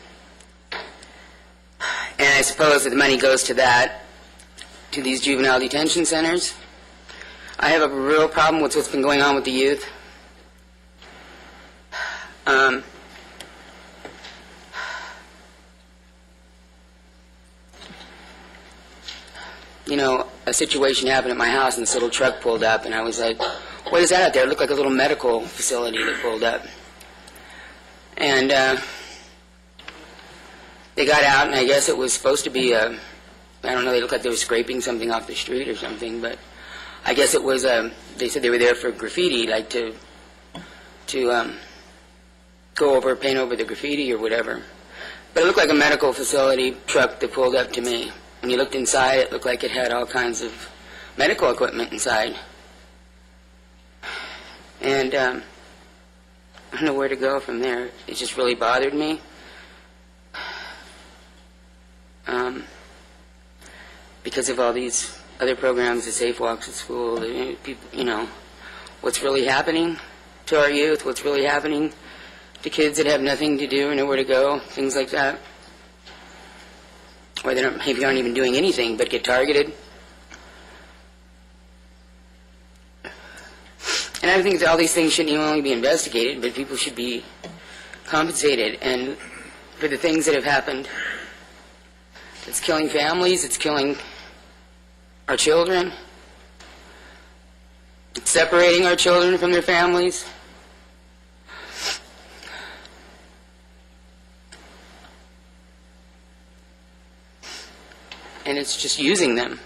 and I suppose that the money goes to that, to these juvenile detention centers. I have a real problem with what's been going on with the youth. You know, a situation happened at my house, and this little truck pulled up, and I was like, what is that out there? It looked like a little medical facility that pulled up. And they got out, and I guess it was supposed to be I don't know, they looked like they were scraping something off the street or something, but I guess it was, they said they were there for graffiti, like to go over, paint over the graffiti or whatever. But it looked like a medical facility truck that pulled up to me. When you looked inside, it looked like it had all kinds of medical equipment inside. And I don't know where to go from there. It just really bothered me. Because of all these other programs, the Safe Walks at School, the people, you know, what's really happening to our youth, what's really happening to kids that have nothing to do or nowhere to go, things like that. Or they don't, maybe aren't even doing anything but get targeted. And I think that all these things shouldn't only be investigated, but people should be compensated. And for the things that have happened, it's killing families, it's killing our children, it's separating our children from their families. And it's just using them.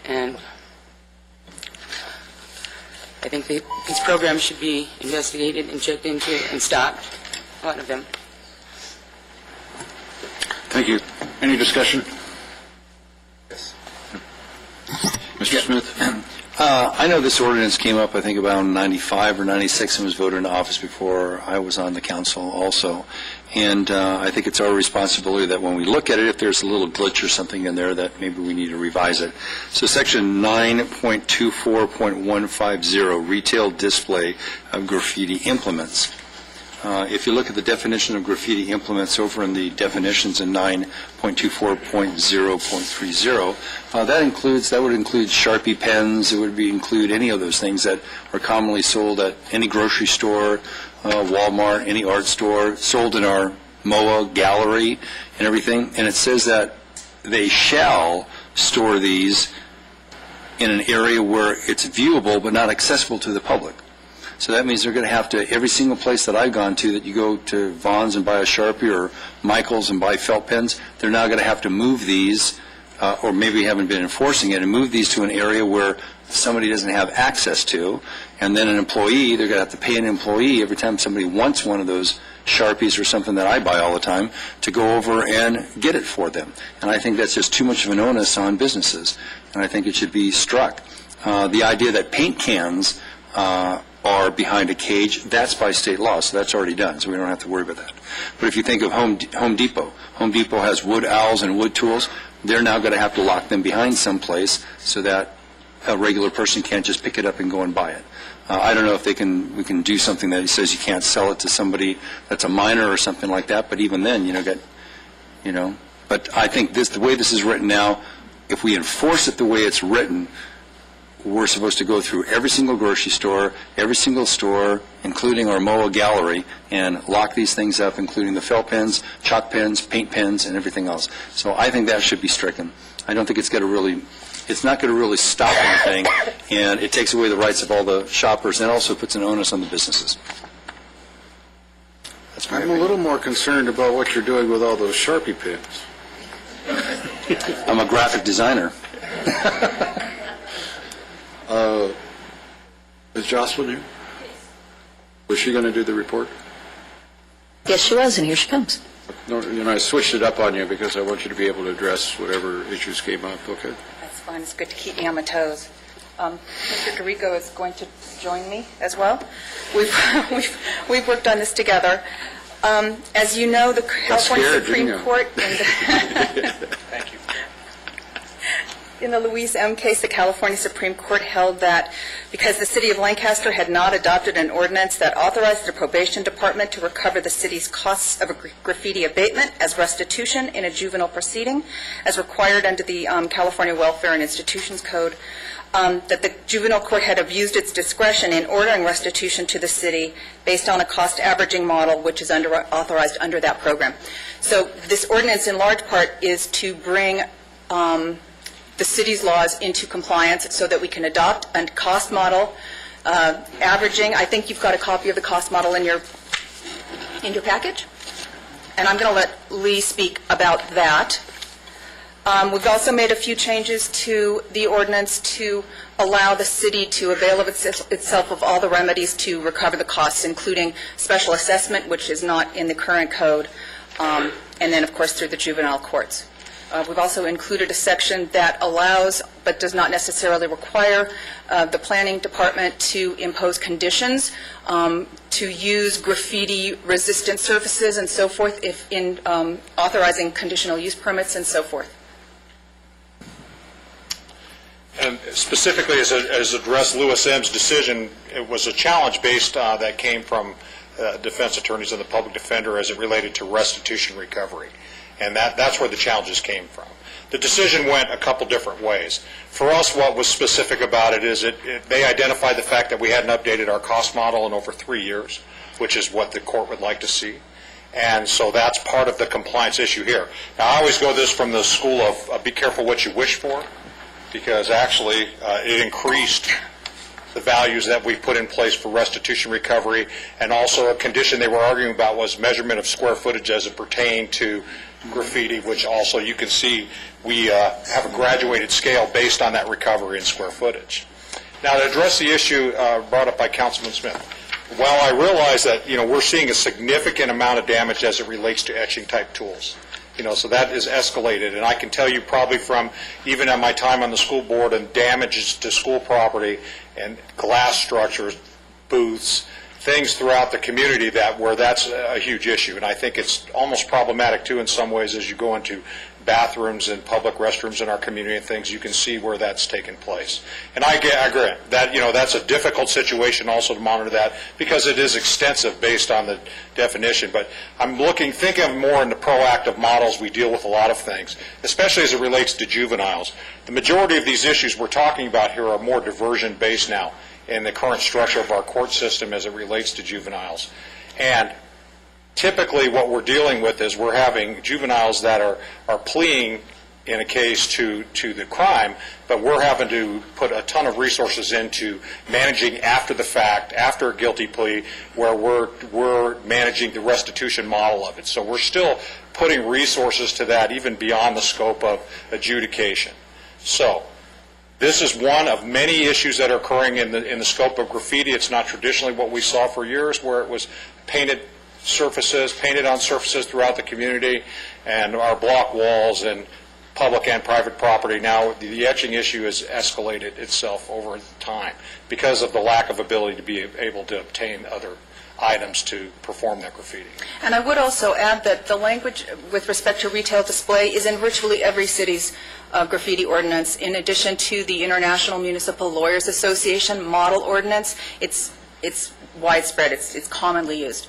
And I think these programs should be investigated and checked into and stopped, a lot of them. Thank you. Any discussion? Yes. Mr. Smith? I know this ordinance came up, I think, about 95 or 96 and was voted into office before I was on the council also. And I think it's our responsibility that when we look at it, if there's a little glitch or something in there, that maybe we need to revise it. So section 9.24.150, retail display of graffiti implements. If you look at the definition of graffiti implements over in the definitions in 9.24.0.30, that would include Sharpie pens. It would include any of those things that are commonly sold at any grocery store, Walmart, any art store, sold in our MOA gallery and everything. And it says that they shall store these in an area where it's viewable but not accessible to the public. So that means they're going to have to, every single place that I've gone to, that you go to Vaughn's and buy a Sharpie or Michael's and buy felt pens, they're now going to have to move these, or maybe haven't been enforcing it, and move these to an area where somebody doesn't have access to. And then an employee, they're going to have to pay an employee every time somebody wants one of those Sharpies or something that I buy all the time to go over and get it for them. And I think that's just too much of an onus on businesses. And I think it should be struck. The idea that paint cans are behind a cage, that's by state law, so that's already done, so we don't have to worry about that. But if you think of Home Depot has wood owls and wood tools. They're now going to have to lock them behind someplace so that a regular person can't just pick it up and go and buy it. I don't know if we can do something that says you can't sell it to somebody that's a minor or something like that, but even then, but I think the way this is written now, if we enforce it the way it's written, we're supposed to go through every single grocery store, every single store, including our MOA gallery, and lock these things up, including the felt pens, chalk pens, paint pens, and everything else. So I think that should be stricken. I don't think it's not going to really stop anything, and it takes away the rights of all the shoppers, and also puts an onus on the businesses. I'm a little more concerned about what you're doing with all those Sharpie pens. I'm a graphic designer. Is Jocelyn here? Was she going to do the report? Yes, she was, and here she comes. No, I switched it up on you because I want you to be able to address whatever issues came up. Okay. That's fine. It's good to keep me on my toes. Mr. Garrigo is going to join me as well. We've worked on this together. As you know, the California Supreme Court Thank you. In the Louise M. case, the California Supreme Court held that because the city of Lancaster had not adopted an ordinance that authorized the probation department to recover the city's costs of a graffiti abatement as restitution in a juvenile proceeding, as required under the California Welfare and Institutions Code, that the juvenile court had abused its discretion in ordering restitution to the city based on a cost averaging model, which is authorized under that program. So this ordinance, in large part, is to bring the city's laws into compliance so that we can adopt a cost model averaging. I think you've got a copy of the cost model in your in your package, and I'm going to let Lee speak about that. We've also made a few changes to the ordinance to allow the city to avail of itself of all the remedies to recover the costs, including special assessment, which is not in the current code, and then, of course, through the juvenile courts. We've also included a section that allows, but does not necessarily require, the planning department to impose conditions to use graffiti-resistant surfaces and so forth if in authorizing conditional use permits and so forth. And specifically, as addressed Lewis M's decision, it was a challenge based that came from defense attorneys and the public defender as it related to restitution recovery. And that's where the challenges came from. The decision went a couple different ways. For us, what was specific about it is they identified the fact that we hadn't updated our cost model in over 3 years, which is what the court would like to see. And so that's part of the compliance issue here. Now, I always go this from the school of be careful what you wish for, because actually it increased the values that we put in place for restitution recovery, and also a condition they were arguing about was measurement of square footage as it pertained to graffiti, which also you can see we have a graduated scale based on that recovery in square footage. Now, to address the issue brought up by Councilman Smith, while I realize that we're seeing a significant amount of damage as it relates to etching type tools, so that is escalated, and I can tell you probably from even at my time on the school board and damages to school property and glass structures, booths, things throughout the community where that's a huge issue. And I think it's almost problematic too in some ways as you go into bathrooms and public restrooms in our community and things, you can see where that's taken place. And I agree that that's a difficult situation also to monitor that because it is extensive based on the definition. But I'm thinking of more in the proactive models. We deal with a lot of things, especially as it relates to juveniles. The majority of these issues we're talking about here are more diversion based now in the current structure of our court system as it relates to juveniles. And typically what we're dealing with is we're having juveniles that are pleading in a case to the crime, but we're having to put a ton of resources into managing after the fact, after a guilty plea, where we're managing the restitution model of it. So we're still putting resources to that even beyond the scope of adjudication. So this is one of many issues that are occurring in the scope of graffiti. It's not traditionally what we saw for years, where it was painted on surfaces throughout the community and our block walls and public and private property. Now the etching issue has escalated itself over time because of the lack of ability to be able to obtain other items to perform that graffiti. And I would also add that the language with respect to retail display is in virtually every city's graffiti ordinance. In addition to the International Municipal Lawyers Association model ordinance, it's widespread. It's commonly used.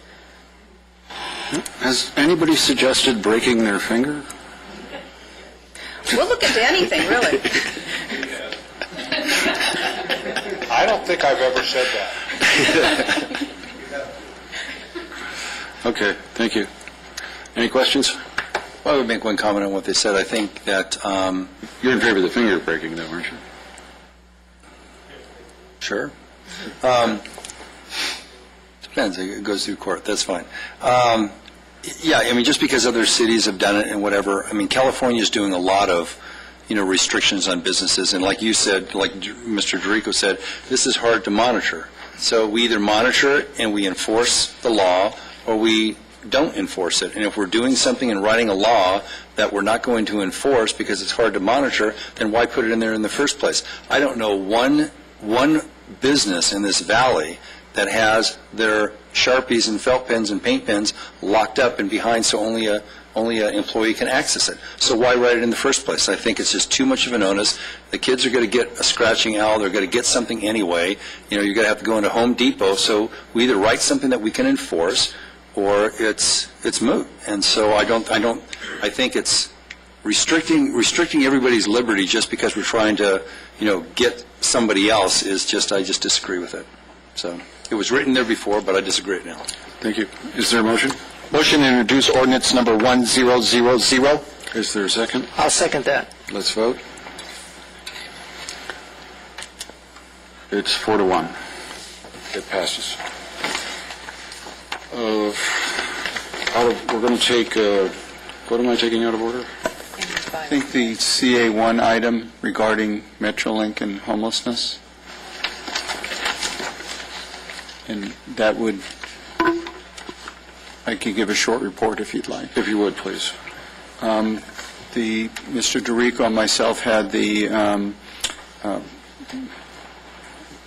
Has anybody suggested breaking their finger? We'll look into anything, really. I don't think I've ever said that. Okay, thank you. Any questions? Well, I would make one comment on what they said. I think that You're in favor of the finger breaking, though, aren't you? Sure. Depends. It goes through court. That's fine. Yeah, I mean, just because other cities have done it and whatever, I mean, California is doing a lot of, restrictions on businesses. And like you said, like Mr. Dorico said, this is hard to monitor. So we either monitor it and we enforce the law, or we don't enforce it. And if we're doing something and writing a law that we're not going to enforce because it's hard to monitor, then why put it in there in the first place? I don't know one business in this valley that has their Sharpies and felt pens and paint pens locked up and behind so only an employee can access it. So why write it in the first place? I think it's just too much of an onus. The kids are going to get a scratching owl. They're going to get something anyway. You're going to have to go into Home Depot. So we either write something that we can enforce, or it's moot. And so I think it's restricting everybody's liberty just because we're trying to get somebody else I just disagree with it. So it was written there before, but I disagree with it now. Thank you. Is there a motion? Motion to introduce ordinance number 1000. Is there a second? I'll second that. Let's vote. It's 4-1. It passes. We're going to take, what am I taking out of order? I think the CA1 item regarding Metrolink and homelessness. And that would, I could give a short report if you'd like. If you would, please. Mr. DeRico and myself had the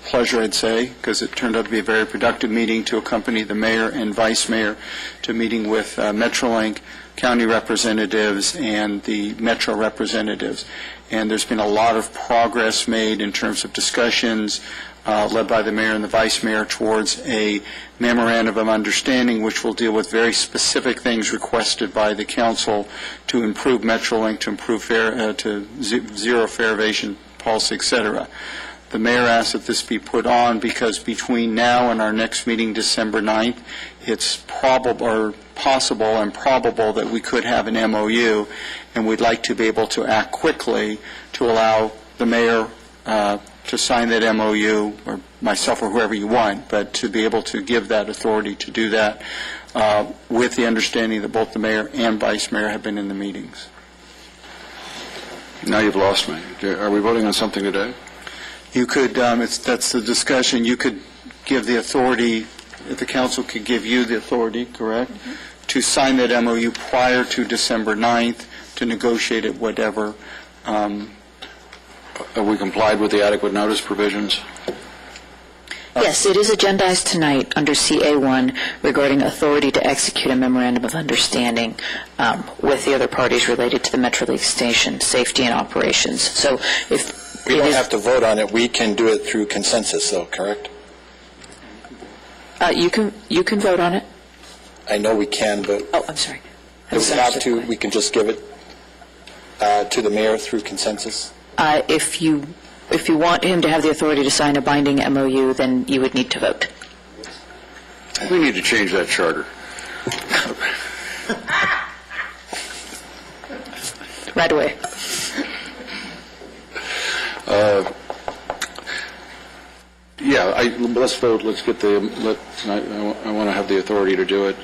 pleasure, I'd say, because it turned out to be a very productive meeting to accompany the mayor and vice mayor to meeting with Metrolink, county representatives, and the Metro representatives. And there's been a lot of progress made in terms of discussions led by the mayor and the vice mayor towards a memorandum of understanding which will deal with very specific things requested by the council to improve Metrolink, to improve zero fare evasion policy, et cetera. The mayor asked that this be put on because between now and our next meeting, December 9th, it's possible and probable that we could have an MOU, and we'd like to be able to act quickly to allow the mayor to sign that MOU, or myself or whoever you want, but to be able to give that authority to do that with the understanding that both the mayor and vice mayor have been in the meetings. Now you've lost me. Are we voting on something today? You could, that's the discussion, you could give the authority, if the council could give you the authority, correct, to sign that MOU prior to December 9th, to negotiate it, whatever. Have we complied with the adequate notice provisions? Yes, it is agendized tonight under CA1 regarding authority to execute a memorandum of understanding with the other parties related to the Metrolink station, safety and operations. So if we don't have to vote on it, we can do it through consensus, though, correct? You can vote on it. I know we can, but Oh, I'm sorry. if we have to, we can just give it to the mayor through consensus. If you want him to have the authority to sign a binding MOU, then you would need to vote. We need to change that charter. Right away. Let's vote. Let's get I want to have the authority to do it.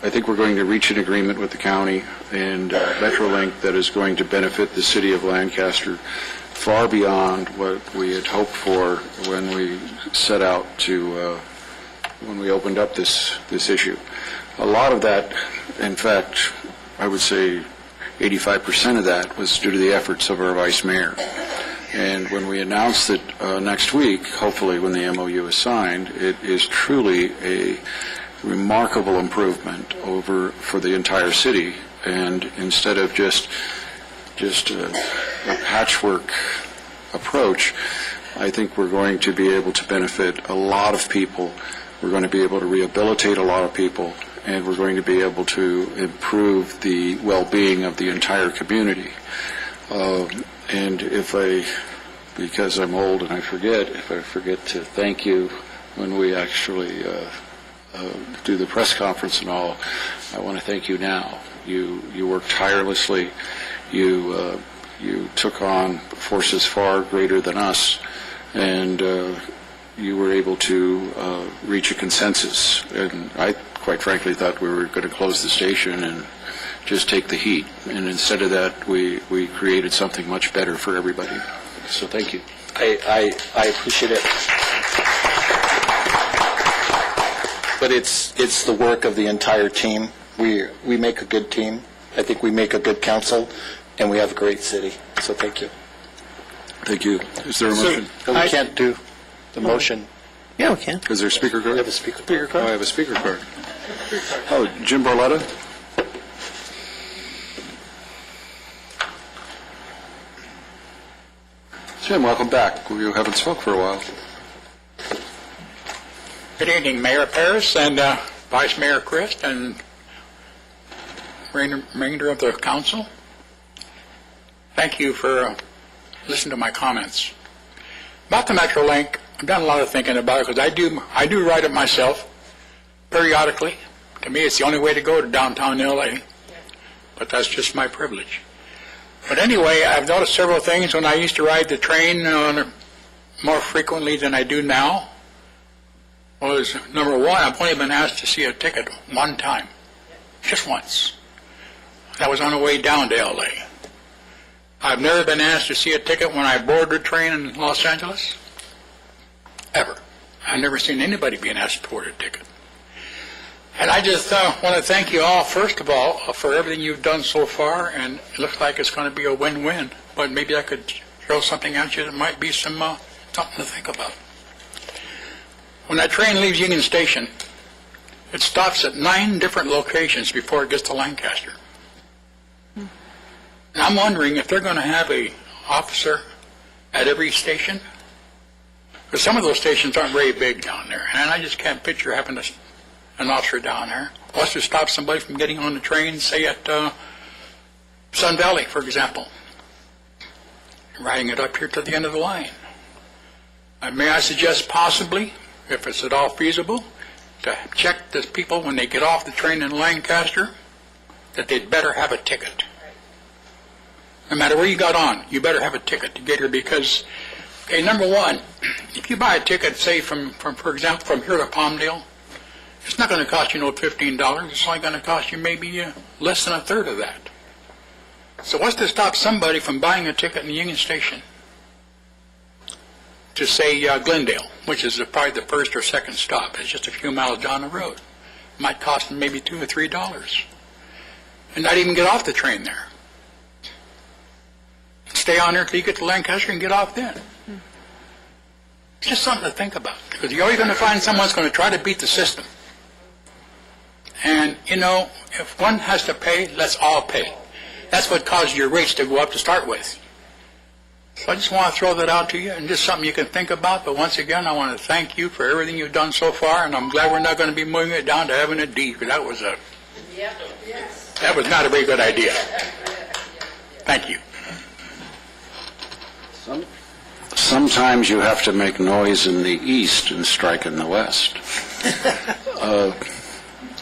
I think we're going to reach an agreement with the county and Metrolink that is going to benefit the city of Lancaster far beyond what we had hoped for when we set out to when we opened up this issue. A lot of that, in fact, I would say 85% of that was due to the efforts of our vice mayor. And when we announced it next week, hopefully when the MOU is signed, it is truly a remarkable improvement for the entire city. And instead of just a patchwork approach, I think we're going to be able to benefit a lot of people. We're going to be able to rehabilitate a lot of people, and we're going to be able to improve the well-being of the entire community. And because I'm old and if I forget to thank you when we actually do the press conference and all, I want to thank you now. You worked tirelessly. You took on forces far greater than us, and you were able to reach a consensus. And I, quite frankly, thought we were going to close the station and just take the heat. And instead of that, we created something much better for everybody. So thank you. I appreciate it. But it's the work of the entire team. We make a good team. I think we make a good council, and we have a great city. So thank you. Thank you. Is there a motion? We can't do the motion. Yeah, we can. Is there a speaker card? We have a speaker card. Oh, I have a speaker card. Oh, Jim Barletta? Jim, welcome back. You haven't spoke for a while. Good evening, Mayor Paris and Vice Mayor Christ and remainder of the council. Thank you for listening to my comments. About the Metrolink, I've done a lot of thinking about it because I do ride it myself periodically. To me, it's the only way to go to downtown LA, but that's just my privilege. But anyway, I've noticed several things when I used to ride the train more frequently than I do now. Was number one, I've only been asked to see a ticket one time. just once. That was on the way down to L.A. I've never been asked to see a ticket when I boarded a train in Los Angeles, ever. I've never seen anybody being asked to board a ticket. And I just want to thank you all, first of all, for everything you've done so far, and it looks like it's going to be a win-win. But maybe I could throw something at you that might be something to think about. When that train leaves Union Station, it stops at 9 different locations before it gets to Lancaster. And I'm wondering if they're going to have an officer at every station. Because some of those stations aren't very big down there, and I just can't picture having an officer down there. Wants to stop somebody from getting on the train, say at Sun Valley, for example, riding it up here to the end of the line. May I suggest possibly, if it's at all feasible, to check the people when they get off the train in Lancaster that they'd better have a ticket. No matter where you got on, you better have a ticket to get here because, okay, number one, if you buy a ticket, say for example, from here to Palmdale, it's not going to cost you no $15. It's only going to cost you maybe less than a third of that. So what's to stop somebody from buying a ticket in the Union Station to say Glendale, which is probably the first or second stop? It's just a few miles down the road. It might cost them maybe $2 or $3, and not even get off the train there. Stay on there till you get to Lancaster and get off then. It's just something to think about, because you're always going to find someone's going to try to beat the system. And, you know, if one has to pay, let's all pay. That's what caused your rates to go up to start with. So I just want to throw that out to you, and just something you can think about. But once again, I want to thank you for everything you've done so far, and I'm glad we're not going to be moving it down to having a D, because that was not a very good idea. Thank you. Sometimes you have to make noise in the east and strike in the west.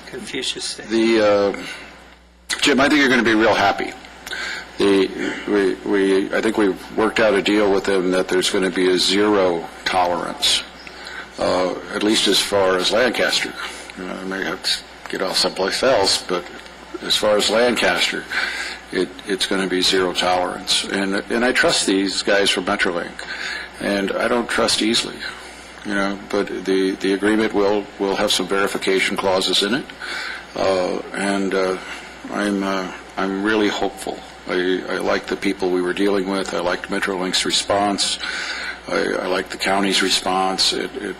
Confucius said. Jim, I think you're going to be real happy. I think we've worked out a deal with them that there's going to be a zero tolerance, at least as far as Lancaster. I may have to get off someplace else, but as far as Lancaster, it's going to be zero tolerance. And I trust these guys from Metrolink, and I don't trust easily, you know. But the agreement will have some verification clauses in it, and I'm really hopeful. I like the people we were dealing with. I liked Metrolink's response. I liked the county's response. It's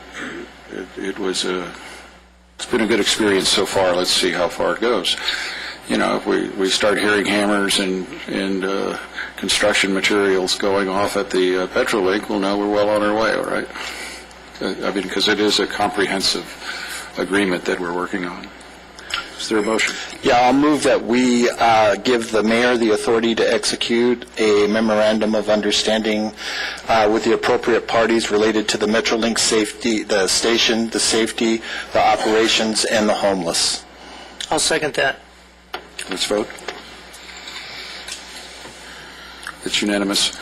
been a good experience so far. Let's see how far it goes. You know, if we start hearing hammers and construction materials going off at the Metrolink, we'll know we're well on our way, all right? I mean, because it is a comprehensive agreement that we're working on. Is there a motion? Yeah, I'll move that we give the mayor the authority to execute a memorandum of understanding with the appropriate parties related to the Metrolink safety, the station, the safety, the operations, and the homeless. I'll second that. Let's vote. It's unanimous.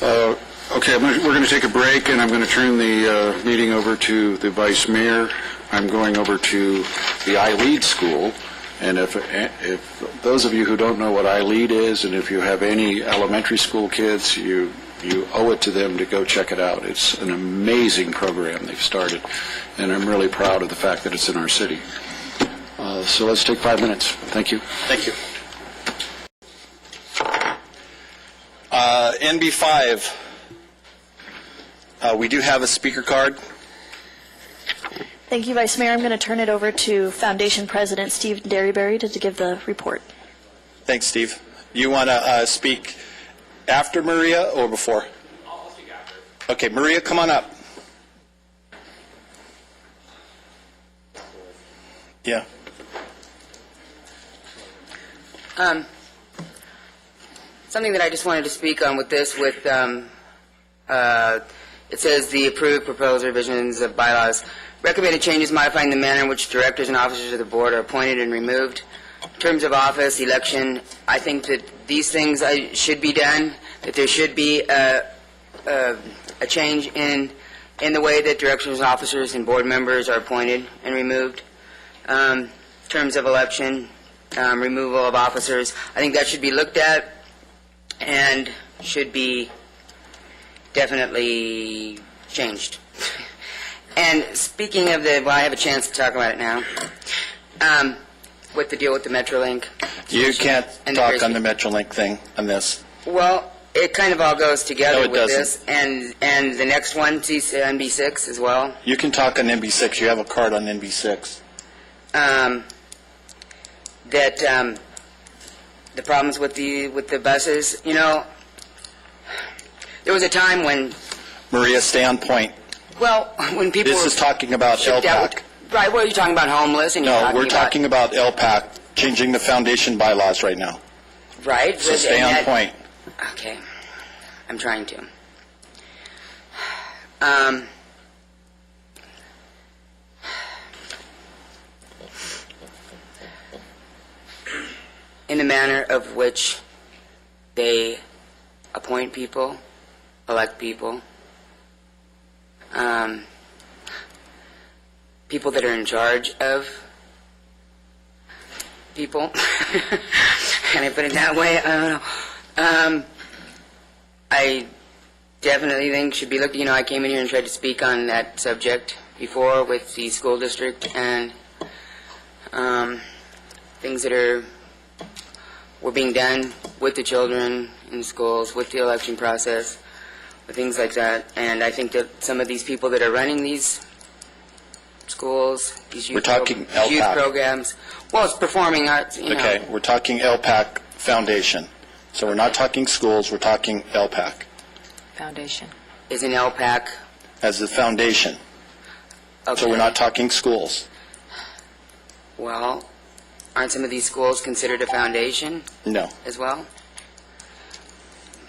Okay, we're going to take a break, and I'm going to turn the meeting over to the vice mayor. I'm going over to the iLead school, and if those of you who don't know what iLead is, and if you have any elementary school kids, you owe it to them to go check it out. It's an amazing program they've started, and I'm really proud of the fact that it's in our city. So let's take 5 minutes. Thank you. Thank you. NB5, we do have a speaker card. Thank you, Vice Mayor. I'm going to turn it over to Foundation President Steve Derryberry to give the report. Thanks, Steve. You want to speak after Maria or before? I'll speak after. Okay, Maria, come on up. Yeah. Something that I just wanted to speak on with this, it says the approved proposed revisions of bylaws. Recommended changes modifying the manner in which directors and officers of the board are appointed and removed. Terms of office, election, I think that these things should be done, that there should be a change in the way that directors and officers and board members are appointed and removed. Terms of election, removal of officers. I think that should be looked at and should be definitely changed. And speaking of the, well, I have a chance to talk about it now. With the deal with the Metrolink. You can't talk on the Metrolink thing on this. Well, it kind of all goes together No, it with doesn't. this, and the next one, NB6 as well. You can talk on NB6. You have a card on NB6. The problems with the buses, you know, there was a time when, Maria, stay on point. well, when people This were is talking about shipped out LPAC. with- right, what are you talking about, homeless? And you're No, we're talking about LPAC, changing the foundation bylaws right now. right? So stay on point. Okay, I'm trying to. In the manner of which they appoint people, elect people, people that are in charge of people. Can I put it that way? I don't know. I definitely think should be looked. You know, I came in here and tried to speak on that subject before with the school district and things that were being done with the children in schools, with the election process, with things like that. And I think that some of these people that are running these schools, these We're talking LPAC. youth programs, well, it's performing arts, you know. Okay, we're talking LPAC Foundation. So we're not talking schools, we're talking LPAC Foundation. Is an LPAC. as the foundation. Okay. So we're not talking schools. Well, aren't some of these schools considered a foundation No. as well?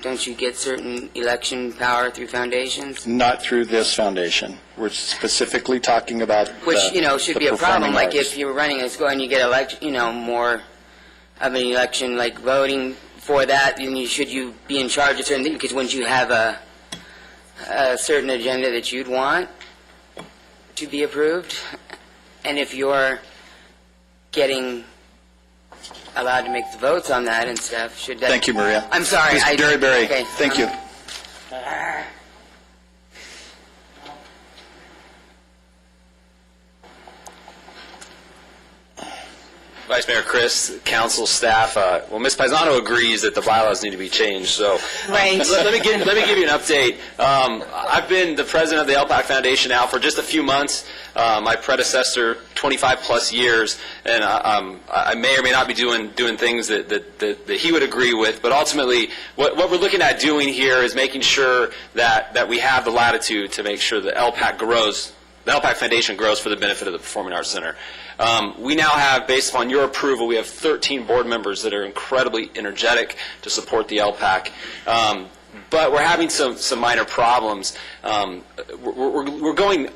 Don't you get certain election power through foundations? Not through this foundation. We're specifically talking about Which, the- you know, should the be a problem. performing Like arts. if you're running a school and you get more of an election, like voting for that, then should you be in charge of certain things? Because wouldn't you have a certain agenda that you'd want to be approved? And if you're getting allowed to make the votes on that and stuff, should that... Thank you, Maria. I'm sorry. Mr. Derryberry, Okay. thank you. Vice Mayor Chris, council staff, well, Ms. Paisano agrees that the bylaws need to be changed, so. Right. Let me give you an update. I've been the president of the LPAC Foundation now for just a few months. My predecessor, 25-plus years, and I may or may not be doing things that he would agree with, but ultimately, what we're looking at doing here is making sure that we have the latitude to make sure that LPAC grows, the LPAC Foundation grows for the benefit of the Performing Arts Center. We now have, based upon your approval, we have 13 board members that are incredibly energetic to support the LPAC. But we're having some minor problems. We're going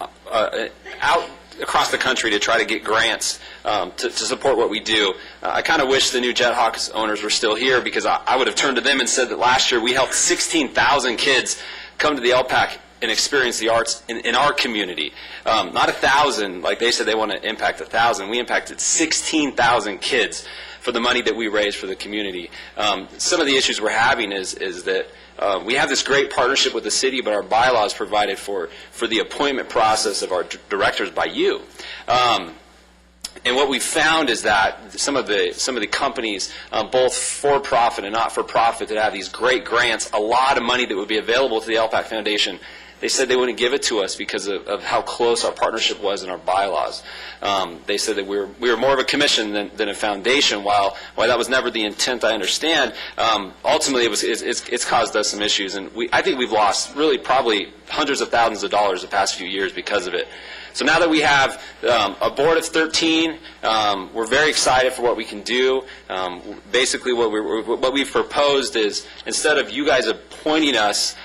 out across the country to try to get grants to support what we do. I kind of wish the new Jethawks owners were still here, because I would have turned to them and said that last year we helped 16,000 kids come to the LPAC and experience the arts in our community. Not 1,000, like they said they want to impact 1,000. We impacted 16,000 kids for the money that we raised for the community. Some of the issues we're having is that we have this great partnership with the city, but our bylaws provided for the appointment process of our directors by you. And what we found is that some of the companies, both for-profit and not-for-profit, that have these great grants, a lot of money that would be available to the LPAC Foundation, they said they wouldn't give it to us because of how close our partnership was in our bylaws. They said that we were more of a commission than a foundation. While that was never the intent, I understand. Ultimately, it's caused us some issues, and I think we've lost really probably hundreds of thousands of dollars the past few years because of it. So now that we have a board of 13, we're very excited for what we can do. Basically, what we've proposed is, instead of you guys appointing us,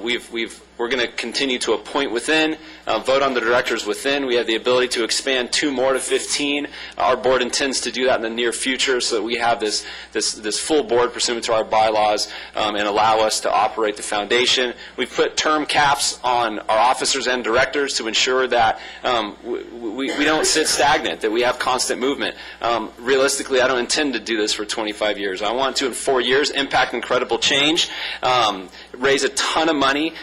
we've We're going to continue to appoint within, vote on the directors within. We have the ability to expand 2 more to 15. Our board intends to do that in the near future so that we have this full board pursuant to our bylaws and allow us to operate the foundation. We've put term caps on our officers and directors to ensure that we don't sit stagnant, that we have constant movement. Realistically, I don't intend to do this for 25 years. I want to, in 4 years, impact incredible change, raise a ton of money,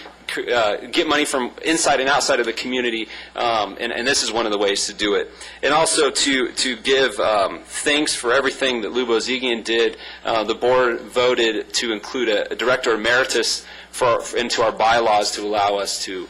get money from inside and outside of the community, and this is one of the ways to do it. And also to give thanks for everything that Lou Bozigian did. The board voted to include a director emeritus into our bylaws to allow us to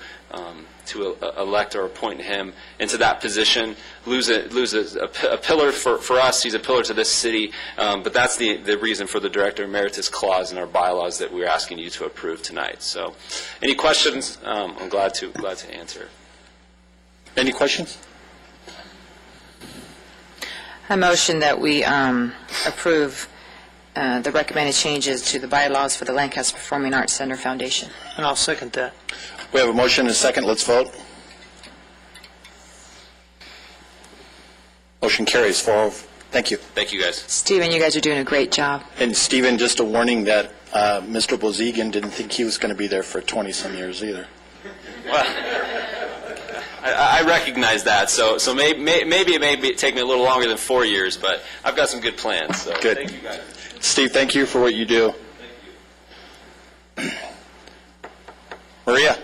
elect or appoint him into that position. Lou's a pillar for us. He's a pillar to this city, but that's the reason for the director emeritus clause in our bylaws that we're asking you to approve tonight. So, any questions? I'm glad to answer. Any questions? I motion that we approve the recommended changes to the bylaws for the Lancaster Performing Arts Center Foundation. And I'll second that. We have a motion and a second. Let's vote. Motion carries 4-0. Thank you. Thank you, guys. Stephen, you guys are doing a great job. And Stephen, just a warning that Mr. Bozigian didn't think he was going to be there for 20-some years either. Well, I recognize that, so maybe it may take me a little longer than 4 years, but I've got some good plans. So Good. Thank you, guys. Steve, thank you for what you do. Maria.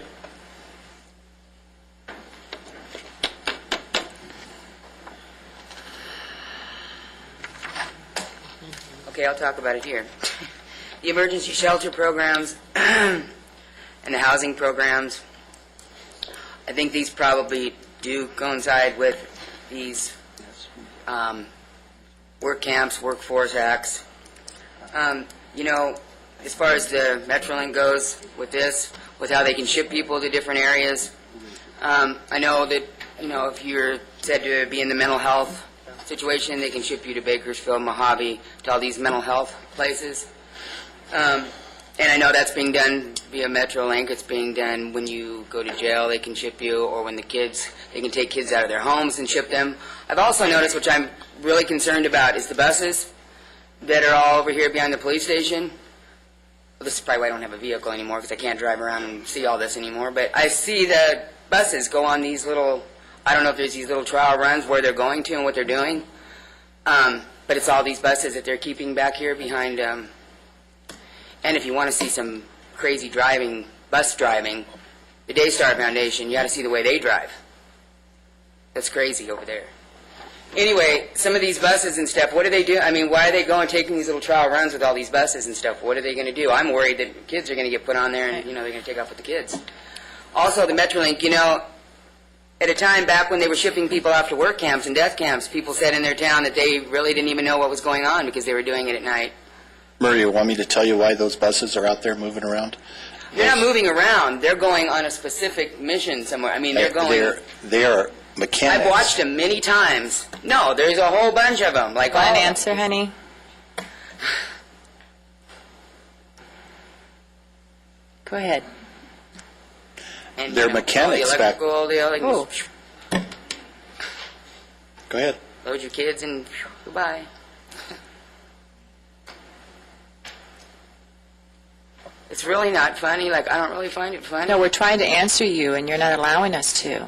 Okay, I'll talk about it here. The emergency shelter programs and the housing programs, I think these probably do coincide with these work camps, workforce acts. You know, as far as the Metrolink goes with this, with how they can ship people to different areas, I know that, you know, if you're said to be in the mental health situation, they can ship you to Bakersfield, Mojave, to all these mental health places. And I know that's being done via Metrolink. It's being done when you go to jail, they can ship you, or when they can take kids out of their homes and ship them. I've also noticed, which I'm really concerned about, is the buses that are all over here behind the police station. Well, this is probably why I don't have a vehicle anymore, because I can't drive around and see all this anymore. But I see the buses go on these little, I don't know if there's these little trial runs where they're going to and what they're doing. But it's all these buses that they're keeping back here behind. And if you want to see some crazy bus driving, the Daystar Foundation, you got to see the way they drive. That's crazy over there. Anyway, some of these buses and stuff, what do they do? I mean, why are they going taking these little trial runs with all these buses and stuff? What are they going to do? I'm worried that kids are going to get put on there and, you know, they're going to take off with the kids. Also, the Metrolink, you know, at a time back when they were shipping people off to work camps and death camps, people said in their town that they really didn't even know what was going on because they were doing it at night. Maria, want me to tell you why those buses are out there moving around? They're not moving around. They're going on a specific mission somewhere. I mean, they're going... They are mechanics. I've watched them many times. No, there's a whole bunch of them. Like Want an answer, honey? Go ahead. And, they're you know, mechanics the electrical, Oh. Go ahead. Load your kids and goodbye. It's really not funny. Like, I don't really find it funny. No, we're trying to answer you, and you're not allowing us to.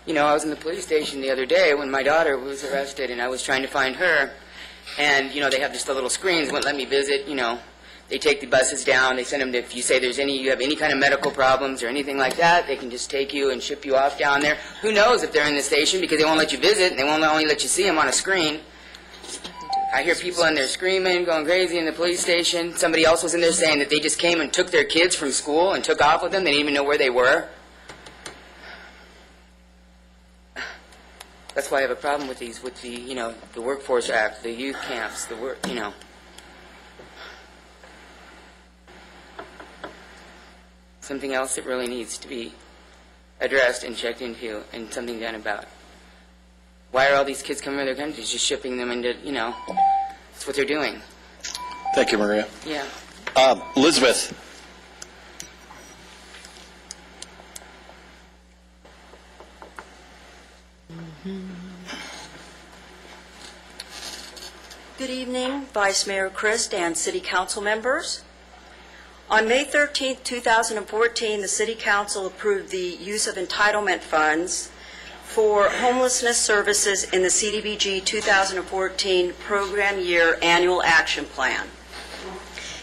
You know, I was in the police station the other day when my daughter was arrested, and I was trying to find her. And, you know, they have just the little screens, wouldn't let me visit, you know. They take the buses down. They send them to, if you say you have any kind of medical problems or anything like that, they can just take you and ship you off down there. Who knows if they're in the station, because they won't let you visit, and they won't only let you see them on a screen. I hear people in there screaming, going crazy in the police station. Somebody else was in there saying that they just came and took their kids from school and took off with them. They didn't even know where they were. That's why I have a problem with these, with the, you know, the Workforce Act, the youth camps, the work, you know. Something else that really needs to be addressed and checked into and something done about. Why are all these kids coming to their countries, just shipping them into, you know, that's what they're doing. Thank you, Maria. Yeah. Elizabeth. Good evening, Vice Mayor Christ and City Council members. On May 13, 2014, the City Council approved the use of entitlement funds for homelessness services in the CDBG 2014 Program Year Annual Action Plan.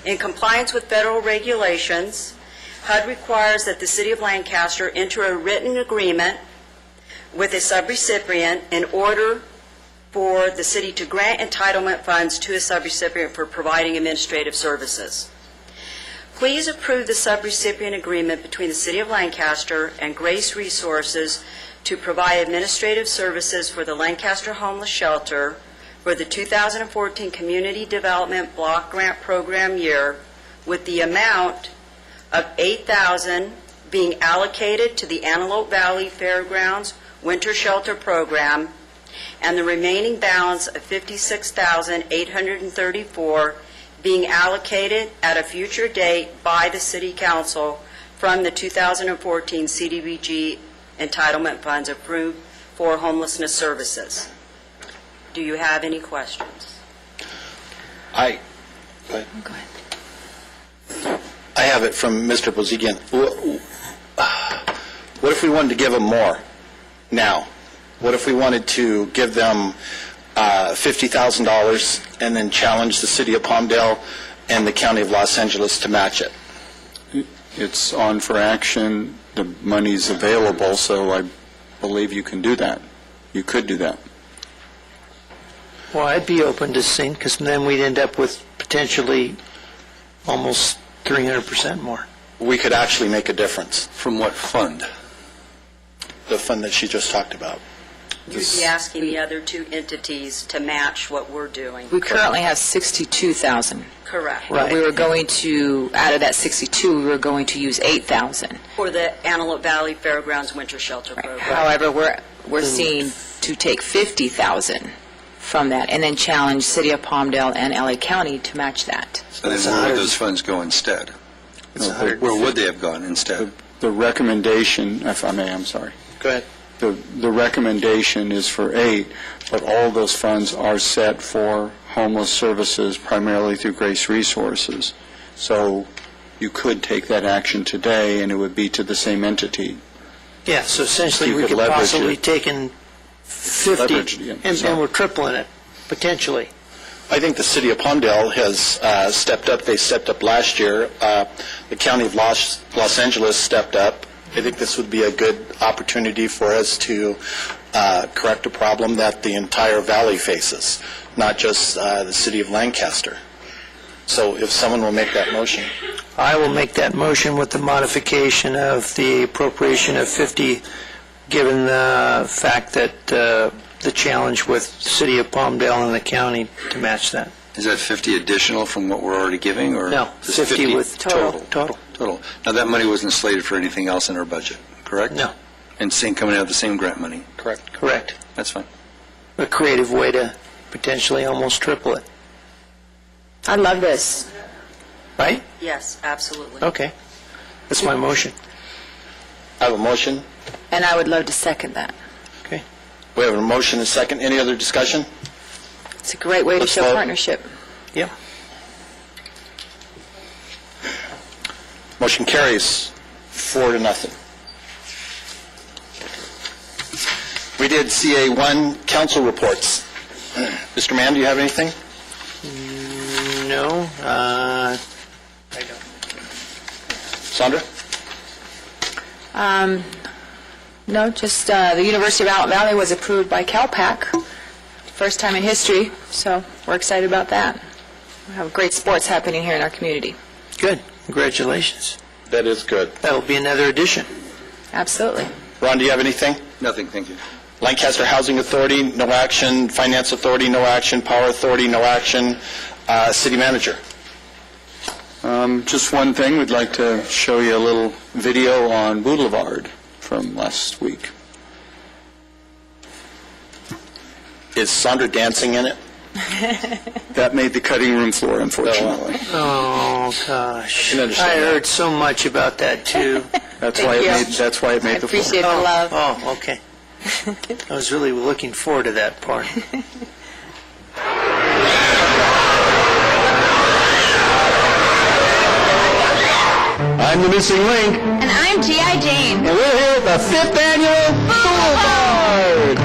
In compliance with federal regulations, HUD requires that the City of Lancaster enter a written agreement with a subrecipient in order for the city to grant entitlement funds to a subrecipient for providing administrative services. Please approve the subrecipient agreement between the City of Lancaster and Grace Resources to provide administrative services for the Lancaster Homeless Shelter for the 2014 Community Development Block Grant Program year, with the amount of $8,000 being allocated to the Antelope Valley Fairgrounds Winter Shelter Program, and the remaining balance of $56,834 being allocated at a future date by the City Council from the 2014 CDBG entitlement funds approved for homelessness services. Do you have any questions? I have it from Mr. Bozigian. What if we wanted to give them more now? What if we wanted to give them $50,000 and then challenge the City of Palmdale and the County of Los Angeles to match it? It's on for action. The money's available, so I believe you can do that. You could do that. Well, I'd be open to seeing, because then we'd end up with potentially almost 300% more. We could actually make a difference. From what fund? The fund that she just talked about. You'd be asking the other two entities to match what we're doing. We currently have 62,000. Correct. Right. We were going to, out of that 62, we were going to use 8,000. For the Antelope Valley Fairgrounds Winter Shelter Program. However, we're seeing to take 50,000 from that and then challenge City of Palmdale and LA County to match that. So then where would those funds go instead? Where would they have gone instead? The recommendation, if I may, I'm sorry. Go ahead. The recommendation is for 8, but all those funds are set for homeless services primarily through Grace Resources. So you could take that action today, and it would be to the same entity. Yeah, so essentially You we could could leverage possibly it. take in 50, Leverage it, yeah. and we're tripling it, potentially. I think the City of Palmdale has stepped up. They stepped up last year. The County of Los Angeles stepped up. I think this would be a good opportunity for us to correct a problem that the entire valley faces, not just the City of Lancaster. So if someone will make that motion. I will make that motion with the modification of the appropriation of 50, given the fact that the challenge with City of Palmdale and the county to match that. Is that 50 additional from what we're already giving, or No, just 50 with total. Total. Now, that money wasn't slated for anything else in our budget, correct? No. And coming out of the same grant money? Correct. Correct. That's fine. A creative way to potentially almost triple it. I love this. Right? Yes, absolutely. Okay. That's my motion. I have a motion. And I would love to second that. Okay. We have a motion and a second. Any other discussion? It's a great way to Let's show vote. partnership. Yeah. Motion carries 4-0. We did CA1 council reports. Mr. Mann, do you have anything? No. I don't. Sandra? No, just the University of Antelope Valley was approved by CalPAC, first time in history, so we're excited about that. We have great sports happening here in our community. Good. Congratulations. That is good. That'll be another addition. Absolutely. Ron, do you have anything? Nothing, thank you. Lancaster Housing Authority, no action. Finance Authority, no action. Power Authority, no action. City Manager. Just one thing, we'd like to show you a little video on Boulevard from last week. Is Sandra dancing in it? That made the cutting room floor, unfortunately. Oh, gosh. I can understand I that. heard so much about that, too. That's why it made the floor. Appreciate the love. Oh, okay. I was really looking forward to that part. I'm the missing link. And I'm G.I. Jane. And we're here at the 5th Annual Boulevard.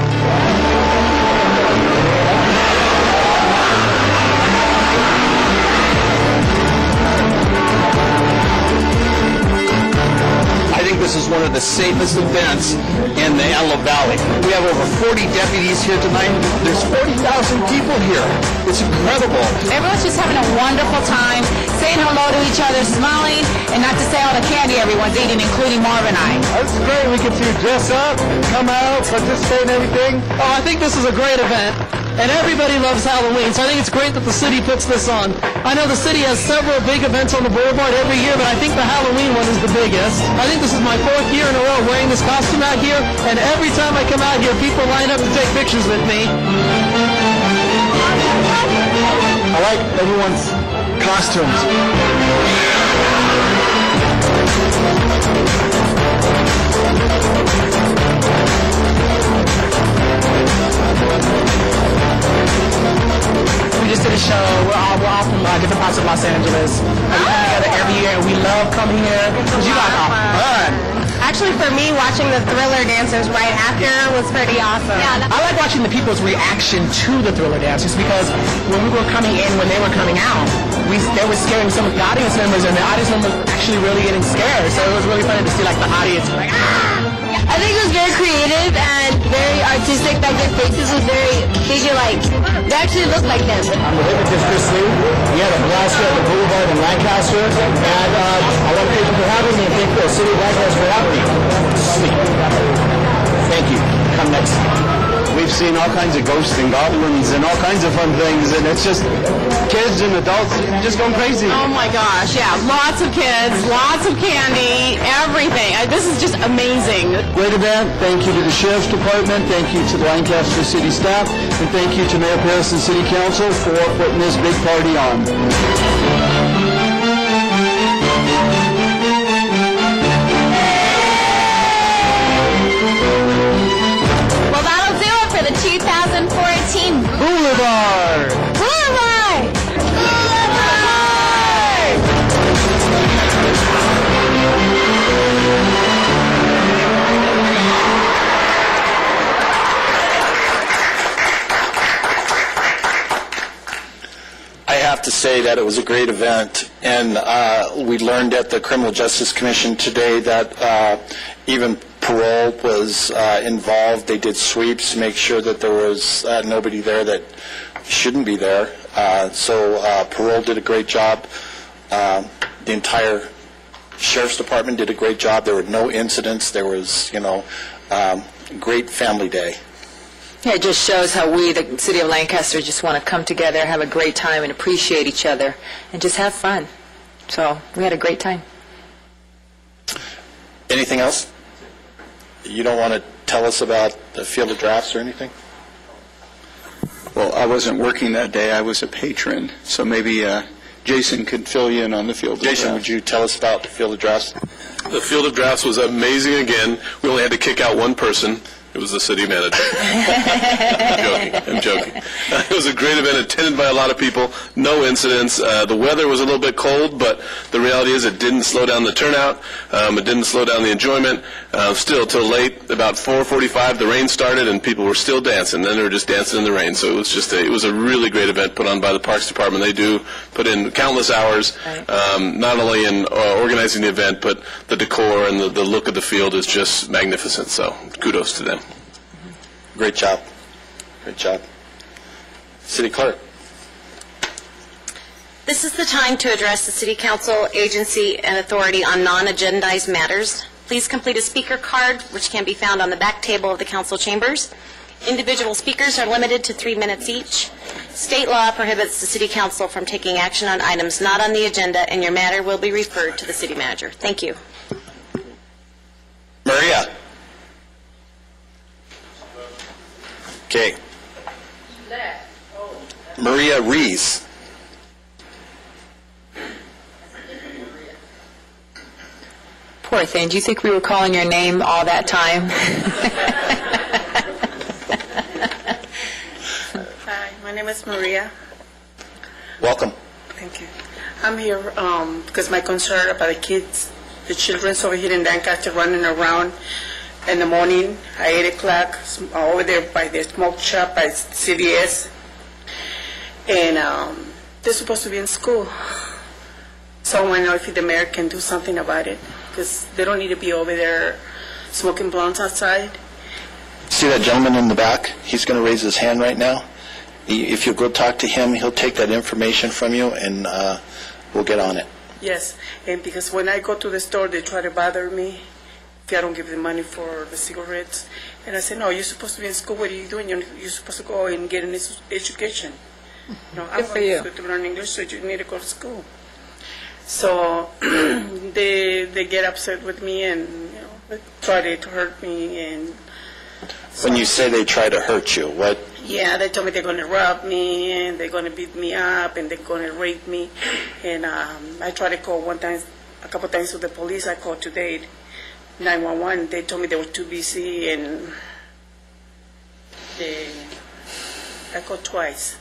I think this is one of the safest events in the Antelope Valley. We have over 40 deputies here tonight. There's 40,000 people here. It's incredible. Everyone's just having a wonderful time, saying hello to each other, smiling, and not to say all the candy everyone's eating, including Marv and I. That's great. We get to dress up, come out, participate in everything. Oh, I think this is a great event, and everybody loves Halloween, so I think it's great that the city puts this on. I know the city has several big events on the boulevard every year, but I think the Halloween one is the biggest. I think this is my 4th year in a row wearing this costume out here, and every time I come out here, people line up to take pictures with me. I like everyone's costumes. We just did a show. We're all from different parts of Los Angeles. And we come together every year, and we love coming here because you guys are fun. Actually, for me, watching the Thriller dancers right after was pretty awesome. I like watching the people's reaction to the Thriller dancers because when we were coming in, when they were coming out, they were scaring some of the audience members, and the audience members were actually really getting scared. So it was really funny to see like the audience like, ah! I think it was very creative and very artistic. Like their faces was very, they actually looked like them. I'm the hypnotist Chris Lee. We had a blast here at the Boulevard in Lancaster, and I want to thank you for having me and thank the city of Lancaster for having me. Sweet. Thank you. Come next time. We've seen all kinds of ghosts and goblins and all kinds of fun things, and it's just kids and adults just going crazy. Oh my gosh, yeah, lots of kids, lots of candy, everything. This is just amazing. Great event. Thank you to the Sheriff's Department. Thank you to the Lancaster City staff. And thank you to Mayor Paris and City Council for putting this big party on. Well, that'll do it for the 2014 Boulevard! Boulevard! I have to say that it was a great event, and we learned at the Criminal Justice Commission today that even parole was involved. They did sweeps to make sure that there was nobody there that shouldn't be there. So parole did a great job. The entire Sheriff's Department did a great job. There were no incidents. There was, great family day. Yeah, it just shows how we, the city of Lancaster, just want to come together, have a great time, and appreciate each other, and just have fun. So we had a great time. Anything else? You don't want to tell us about the Field of Drafts or anything? Well, I wasn't working that day. I was a patron. So maybe Jason could fill you in on the Field of Drafts. Jason, would you tell us about the Field of Drafts? The Field of Drafts was amazing again. We only had to kick out one person. It was the city manager. I'm joking. It was a great event, attended by a lot of people, no incidents. The weather was a little bit cold, but the reality is it didn't slow down the turnout. It didn't slow down the enjoyment. Still, till late, about 4:45, the rain started, and people were still dancing. Then they were just dancing in the rain. So it was a really great event put on by the Parks Department. They do put in countless hours, not only in organizing the event, but the decor and the look of the field is just magnificent. So kudos to them. Great job. Great job. City Clerk. This is the time to address the City Council, agency, and authority on non-agendized matters. Please complete a speaker card, which can be found on the back table of the council chambers. Individual speakers are limited to 3 minutes each. State law prohibits the City Council from taking action on items not on the agenda, and your matter will be referred to the City Manager. Thank you. Maria. Okay. Maria Rees. Poor thing. Do you think we were calling your name all that time? name is Maria. Welcome. Thank you. I'm here because my concern about the kids, the children over here in Lancaster running around in the morning at 8 o'clock over there by the smoke shop by CVS. And they're supposed to be in school. So I want to know if the mayor can do something about it, because they don't need to be over there smoking blunts outside. See that gentleman in the back? He's going to raise his hand right now. If you'll go talk to him, he'll take that information from you, and we'll get on it. Yes, and because when I go to the store, they try to bother me if I don't give them money for the cigarettes. And I say, no, you're supposed to be in school. What are you doing? You're supposed to go and get an education. No, I'm going to learn English, so you need to go to school. So they get upset with me and they try to hurt me. And When you say they try to hurt you, what? yeah, they told me they're going to rob me and they're going to beat me up and they're going to rape me. And I tried to call a couple times to the police. I called today, 911. They told me they were too busy, and I called twice.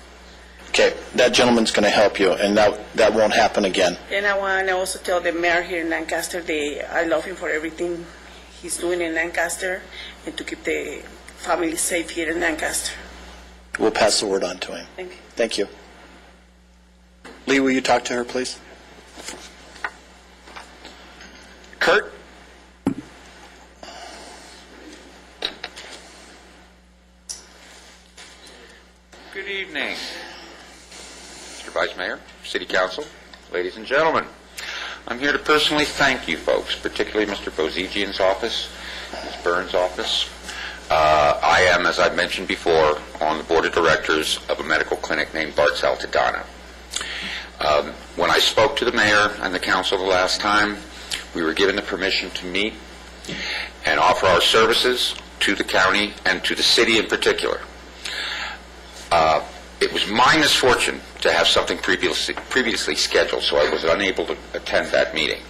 Okay, that gentleman's going to help you, and that won't happen again. And I want to also tell the mayor here in Lancaster I love him for everything he's doing in Lancaster and to keep the family safe here in Lancaster. We'll pass the word on to him. Thank you. Thank you. Lee, will you talk to her, please? Kurt? Good evening, Mr. Vice Mayor, City Council, ladies and gentlemen. I'm here to personally thank you folks, particularly Mr. Bozigian's office, Ms. Burns' office. I am, as I've mentioned before, on the board of directors of a medical clinic named Bart's Altadena. When I spoke to the mayor and the council the last time, we were given the permission to meet and offer our services to the county and to the city in particular. It was my misfortune to have something previously scheduled, so I was unable to attend that meeting.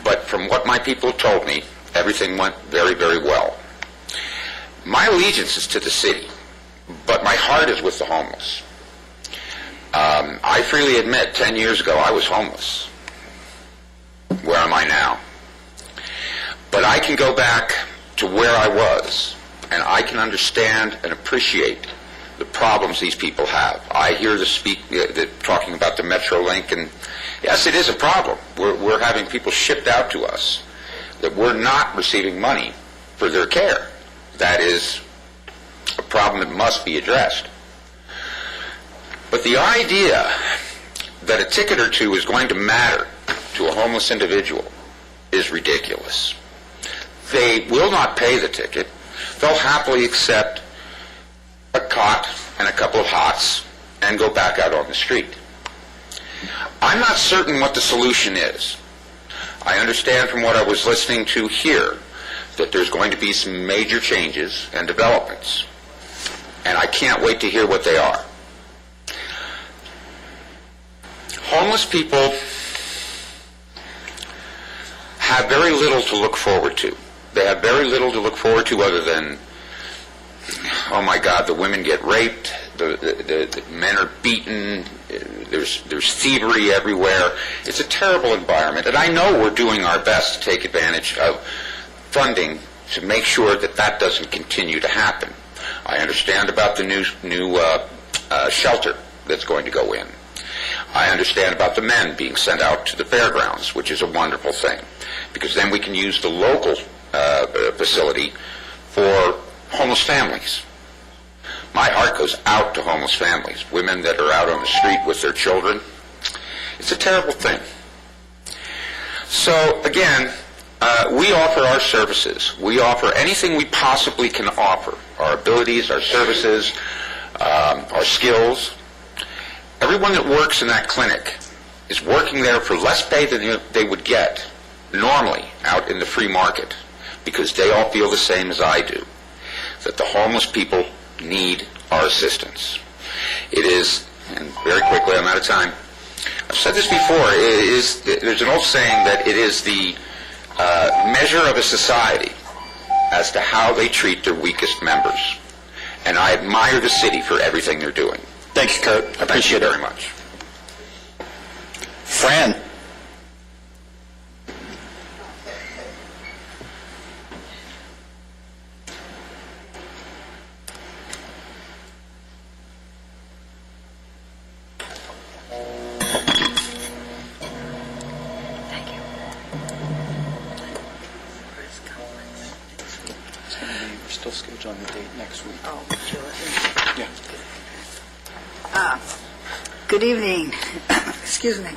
But from what my people told me, everything went very, very well. My allegiance is to the city, but my heart is with the homeless. I freely admit, 10 years ago, I was homeless. Where am I now? But I can go back to where I was, and I can understand and appreciate the problems these people have. I hear talking about the Metrolink, and yes, it is a problem. We're having people shipped out to us that we're not receiving money for their care. That is a problem that must be addressed. But the idea that a ticket or two is going to matter to a homeless individual is ridiculous. They will not pay the ticket. They'll happily accept a cot and a couple of hots and go back out on the street. I'm not certain what the solution is. I understand from what I was listening to here that there's going to be some major changes and developments, and I can't wait to hear what they are. Homeless people have very little to look forward to. They have very little to look forward to other than, oh my God, the women get raped, the men are beaten, there's thievery everywhere. It's a terrible environment, and I know we're doing our best to take advantage of funding to make sure that that doesn't continue to happen. I understand about the new shelter that's going to go in. I understand about the men being sent out to the fairgrounds, which is a wonderful thing, because then we can use the local facility for homeless families. My heart goes out to homeless families, women that are out on the street with their children. It's a terrible thing. So, again, we offer our services. We offer anything we possibly can offer, our abilities, our services, our skills. Everyone that works in that clinic is working there for less pay than they would get normally out in the free market, because they all feel the same as I do, that the homeless people need our assistance. It is, and very quickly, I'm out of time, I've said this before, there's an old saying that it is the measure of a society as to how they treat their weakest members. And I admire the city for everything they're doing. Thank you, Kurt. I appreciate it very much. Fran? We're still scheduling the date next week. Oh, sure. Yeah. Good evening. Excuse me,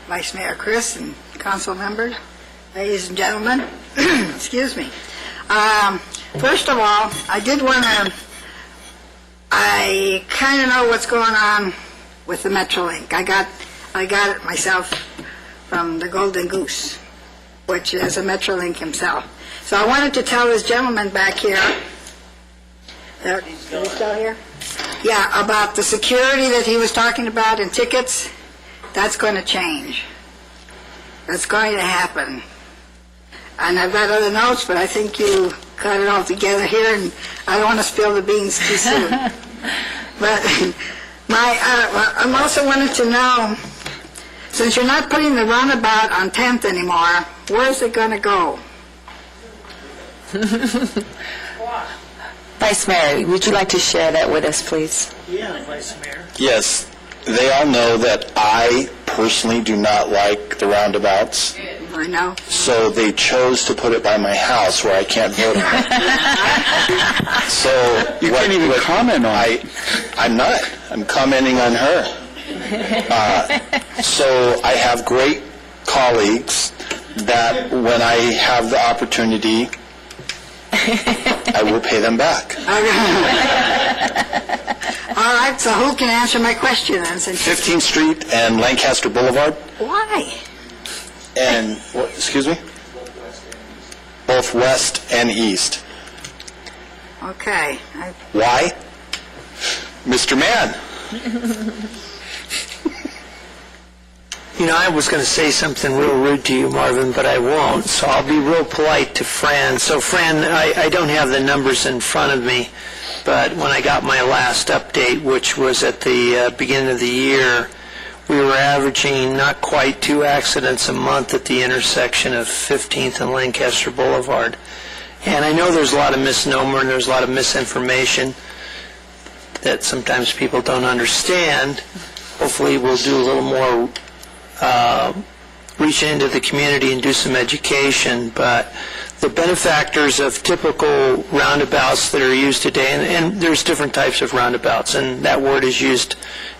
Vice Mayor Chris and council members, ladies and gentlemen. Excuse me. First of all, I kind of know what's going on with the Metrolink. I got it myself from the Golden Goose, which is a Metrolink himself. So I wanted to tell this gentleman back here, is he still here? Yeah, about the security that he was talking about in tickets. That's going to change. That's going to happen. And I've got other notes, but I think you got it all together here, and I don't want to spill the beans too soon. But I'm also wanted to know, since you're not putting the roundabout on 10th anymore, where's it going to go? Vice Mayor, would you like to share that with us, please? Yeah, Vice Mayor. Yes, they all know that I personally do not like the roundabouts. I know. So they chose to put it by my house where I can't vote on it. So You can't even comment on it. I'm not. I'm commenting on her. So I have great colleagues that when I have the opportunity, I will pay them back. All right, so who can answer my question then? 15th Street and Lancaster Boulevard. Why? And, excuse me? Both west and east. Okay. Why? Mr. Mann. You know, I was going to say something real rude to you, Marvin, but I won't, so I'll be real polite to Fran. So, Fran, I don't have the numbers in front of me, but when I got my last update, which was at the beginning of the year, we were averaging not quite 2 accidents a month at the intersection of 15th and Lancaster Boulevard. And I know there's a lot of misnomer and there's a lot of misinformation that sometimes people don't understand. Hopefully we'll do a little more reach into the community and do some education, but the benefactors of typical roundabouts that are used today, and there's different types of roundabouts, and that word is used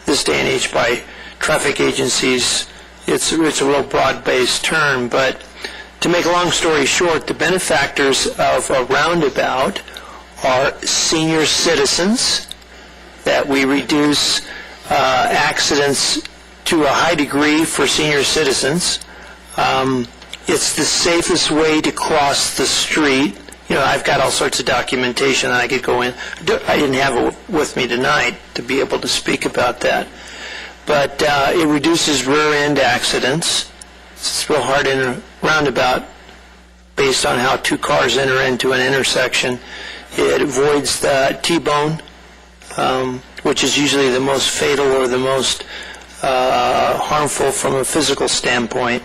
this day and age by traffic agencies. It's a real broad-based term, but to make a long story short, the benefactors of a roundabout are senior citizens, that we reduce accidents to a high degree for senior citizens. It's the safest way to cross the street. You know, I've got all sorts of documentation that I could go in. I didn't have it with me tonight to be able to speak about that. But it reduces rear-end accidents. It's real hard in a roundabout based on how 2 cars enter into an intersection. It avoids the T-bone, which is usually the most fatal or the most harmful from a physical standpoint.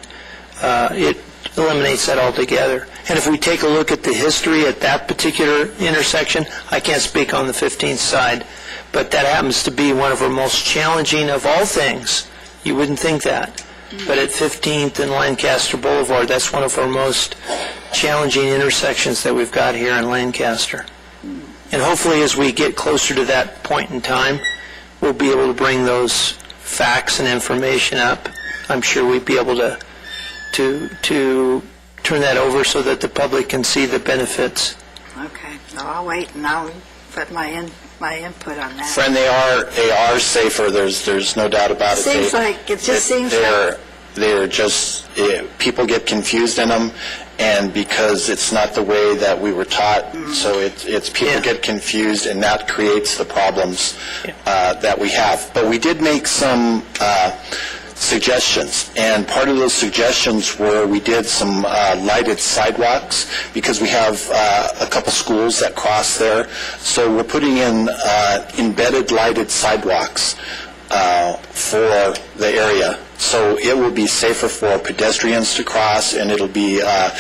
It eliminates that altogether. And if we take a look at the history at that particular intersection, I can't speak on the 15th side, but that happens to be one of our most challenging of all things. You wouldn't think that. But at 15th and Lancaster Boulevard, that's one of our most challenging intersections that we've got here in Lancaster. And hopefully as we get closer to that point in time, we'll be able to bring those facts and information up. I'm sure we'd be able to turn that over so that the public can see the benefits. Okay, so I'll wait and I'll put my input on that. Friend, they are safer. There's no doubt about it. They're just people get confused in them, and because it's not the way that we were taught, so it's people get confused, and that creates the problems that we have. But we did make some suggestions. And part of those suggestions were we did some lighted sidewalks because we have a couple schools that cross there. So we're putting in embedded lighted sidewalks for the area. So it will be safer for pedestrians to cross, and it'll be, I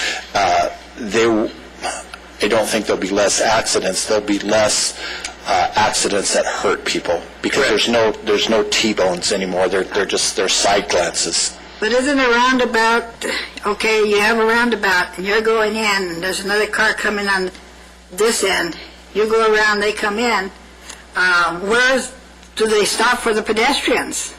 don't think there'll be less accidents. There'll be less accidents that hurt people because there's no T-bones anymore. They're side glances. But isn't a roundabout, okay, you have a roundabout and you're going in and there's another car coming on this end. You go around, they come in. Where do they stop for the pedestrians?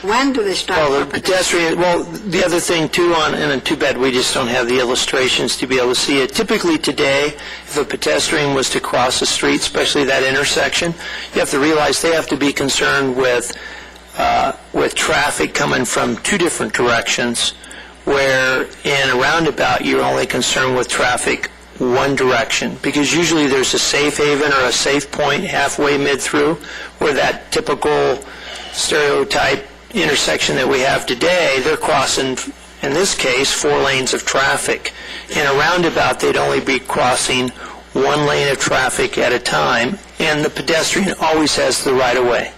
When do they stop for pedestrians? Well, the other thing too, and too bad we just don't have the illustrations to be able to see it. Typically today, if a pedestrian was to cross a street, especially that intersection, you have to realize they have to be concerned with traffic coming from two different directions, where in a roundabout you're only concerned with traffic one direction, because usually there's a safe haven or a safe point halfway mid-through, where that typical stereotype intersection that we have today, they're crossing, in this case, 4 lanes of traffic. In a roundabout, they'd only be crossing 1 lane of traffic at a time, and the pedestrian always has the right-of-way.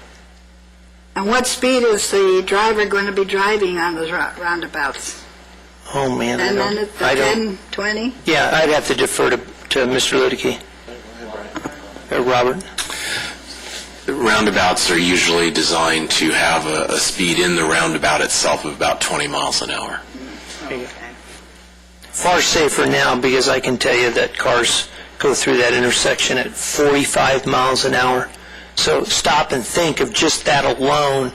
And what speed is the driver going to be driving on those roundabouts? Oh, man, 10, 20? Yeah, I'd have to defer to Mr. Ludicky. Robert? Roundabouts are usually designed to have a speed in the roundabout itself of about 20 miles an hour. Far safer now, because I can tell you that cars go through that intersection at 45 miles an hour. So stop and think of just that alone.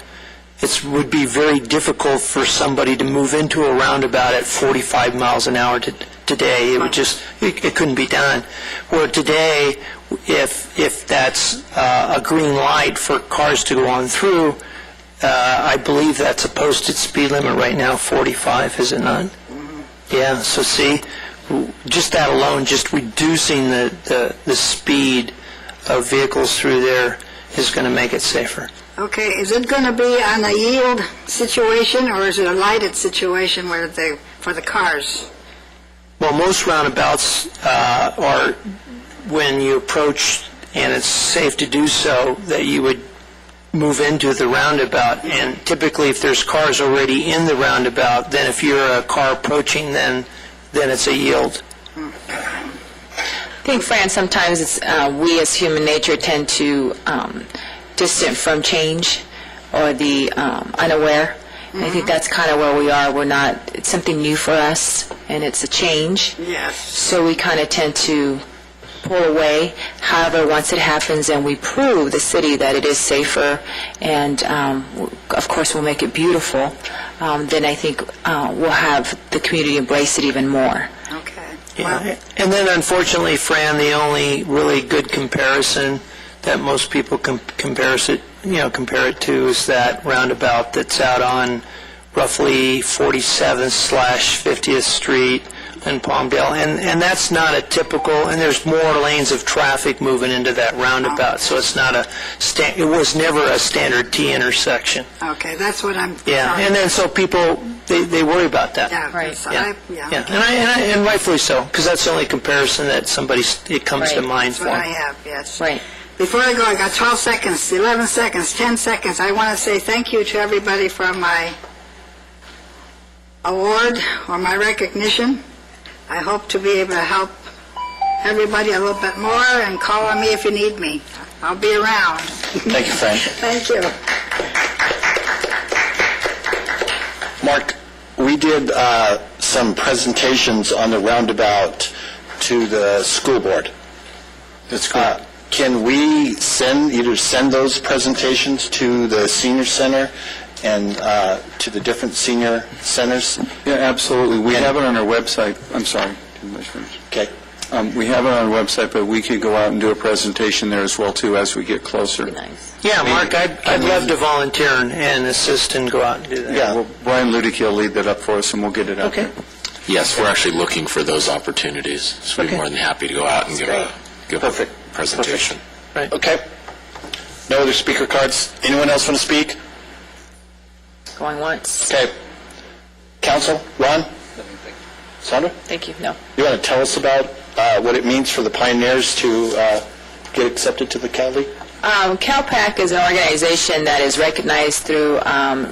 It would be very difficult for somebody to move into a roundabout at 45 miles an hour today. It would just, it couldn't be done. Where today, if that's a green light for cars to go on through, I believe that's a posted speed limit right now, 45, is it not? Yeah, so see, just that alone, just reducing the speed of vehicles through there is going to make it safer. Okay, is it going to be on a yield situation, or is it a lighted situation where for the cars? Well, most roundabouts are when you approach, and it's safe to do so, that you would move into the roundabout. And typically, if there's cars already in the roundabout, then if you're a car approaching, then it's a yield. I think, Fran, sometimes it's, we as human nature tend to distant from change or the unaware. And I think that's kind of where we are. We're not, it's something new for us, and it's a change. Yes. So we kind of tend to pull away. However, once it happens and we prove the city that it is safer, and of course we'll make it beautiful, then I think we'll have the community embrace it even more. Okay. Yeah. And then unfortunately, Fran, the only really good comparison that most people compare it to is that roundabout that's out on roughly 47th/50th Street in Palmdale, and that's not a typical, and there's more lanes of traffic moving into that roundabout, so it's not it was never a standard T intersection. Okay, that's what I'm... Yeah, and then so people, they worry about that. Yeah, right. Yeah. And rightfully so, because that's the only comparison that it comes to mind that's for. What I have, yes. Right. Before I go, I got 12 seconds, 11 seconds, 10 seconds. I want to say thank you to everybody for my award or my recognition. I hope to be able to help everybody a little bit more, and call on me if you need me. I'll be around. Thank you, Frank. Thank you. Mark, we did some presentations on the roundabout to the school board. That's correct. Can we either send those presentations to the senior center and to the different senior centers? Yeah, absolutely. We have it on our website. I'm sorry. Okay. We have it on our website, but we could go out and do a presentation there as well, too, as we get closer. Yeah, Mark, I'd love to volunteer and assist and go out and do that. Yeah, well, Brian Ludicky will lead that up for us, and we'll get it out there. Yes, we're actually looking for those opportunities, so we'd be more than happy to go out and give a presentation. Right. Okay. No other speaker cards? Anyone else want to speak? Going once. Okay. Council, Ron? Sandra? Thank you. No. You want to tell us about what it means for the pioneers to get accepted to the Cal League? CalPAC is an organization that is recognized through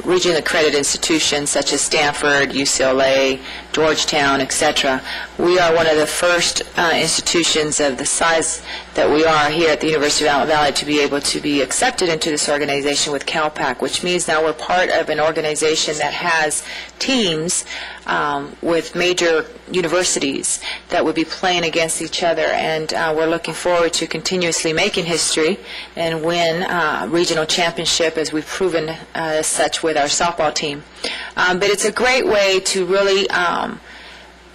regionally accredited institutions such as Stanford, UCLA, Georgetown, etc. We are one of the first institutions of the size that we are here at the University of Allen Valley to be able to be accepted into this organization with CalPAC, which means now we're part of an organization that has teams with major universities that would be playing against each other, and we're looking forward to continuously making history and win regional championship, as we've proven as such with our softball team. But it's a great way to really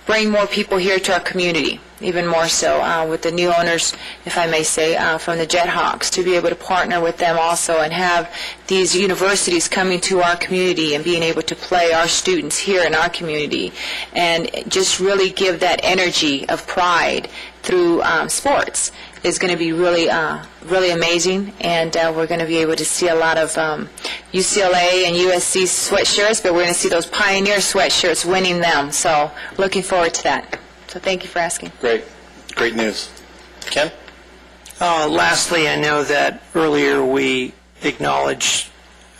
bring more people here to our community, even more so with the new owners, if I may say, from the Jethawks, to be able to partner with them also and have these universities coming to our community and being able to play our students here in our community and just really give that energy of pride through sports is going to be really, really amazing, and we're going to be able to see a lot of UCLA and USC sweatshirts, but we're going to see those Pioneer sweatshirts winning them, so looking forward to that. So thank you for asking. Great. Great news. Ken? Lastly, I know that earlier we acknowledged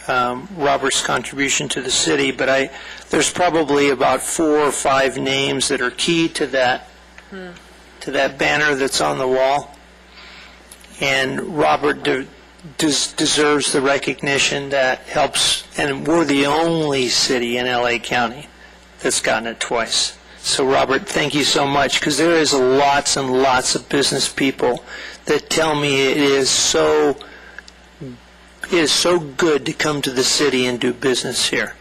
Robert's contribution to the city, but there's probably about 4 or 5 names that are key to that banner that's on the wall. And Robert deserves the recognition that helps, and we're the only city in LA County that's gotten it twice. So Robert, thank you so much, because there is lots and lots of business people that tell me it is so good to come to the city and do business here.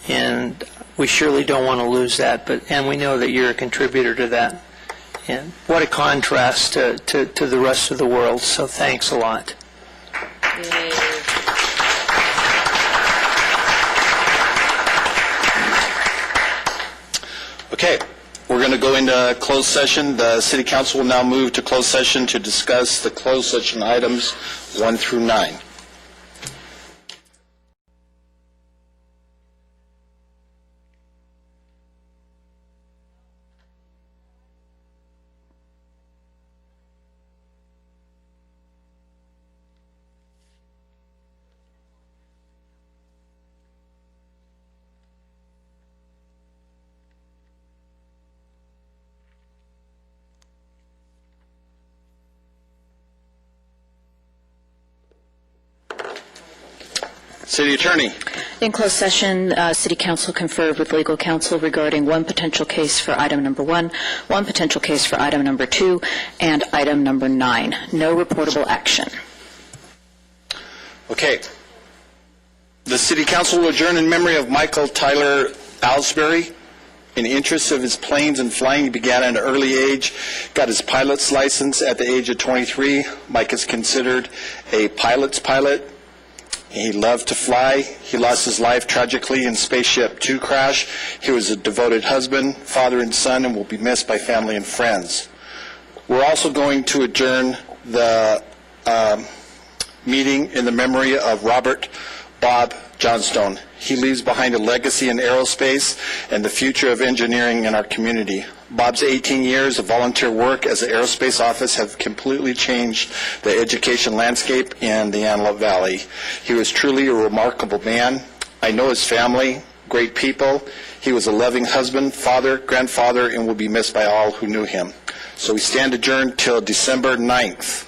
And we surely don't want to lose that, and we know that you're a contributor to that. And what a contrast to the rest of the world, so thanks a lot. Okay, we're going to go into closed session. The City Council will now move to closed session to discuss the closed session items 1 through 9. City Attorney. In closed session, City Council conferred with legal counsel regarding one potential case for item number 1, one potential case for item number 2, and item number 9. No reportable action. Okay. The City Council will adjourn in memory of Michael Tyler Alsbury. In the interest of his planes and flying, he began at an early age, got his pilot's license at the age of 23. Mike is considered a pilot's pilot. He loved to fly. He lost his life tragically in Spaceship Two crash. He was a devoted husband, father, and son, and will be missed by family and friends. We're also going to adjourn the meeting in the memory of Robert Bob Johnstone. He leaves behind a legacy in aerospace and the future of engineering in our community. Bob's 18 years of volunteer work as an aerospace office have completely changed the education landscape in the Antelope Valley. He was truly a remarkable man. I know his family, great people. He was a loving husband, father, grandfather, and will be missed by all who knew him. So we stand adjourned till December 9th.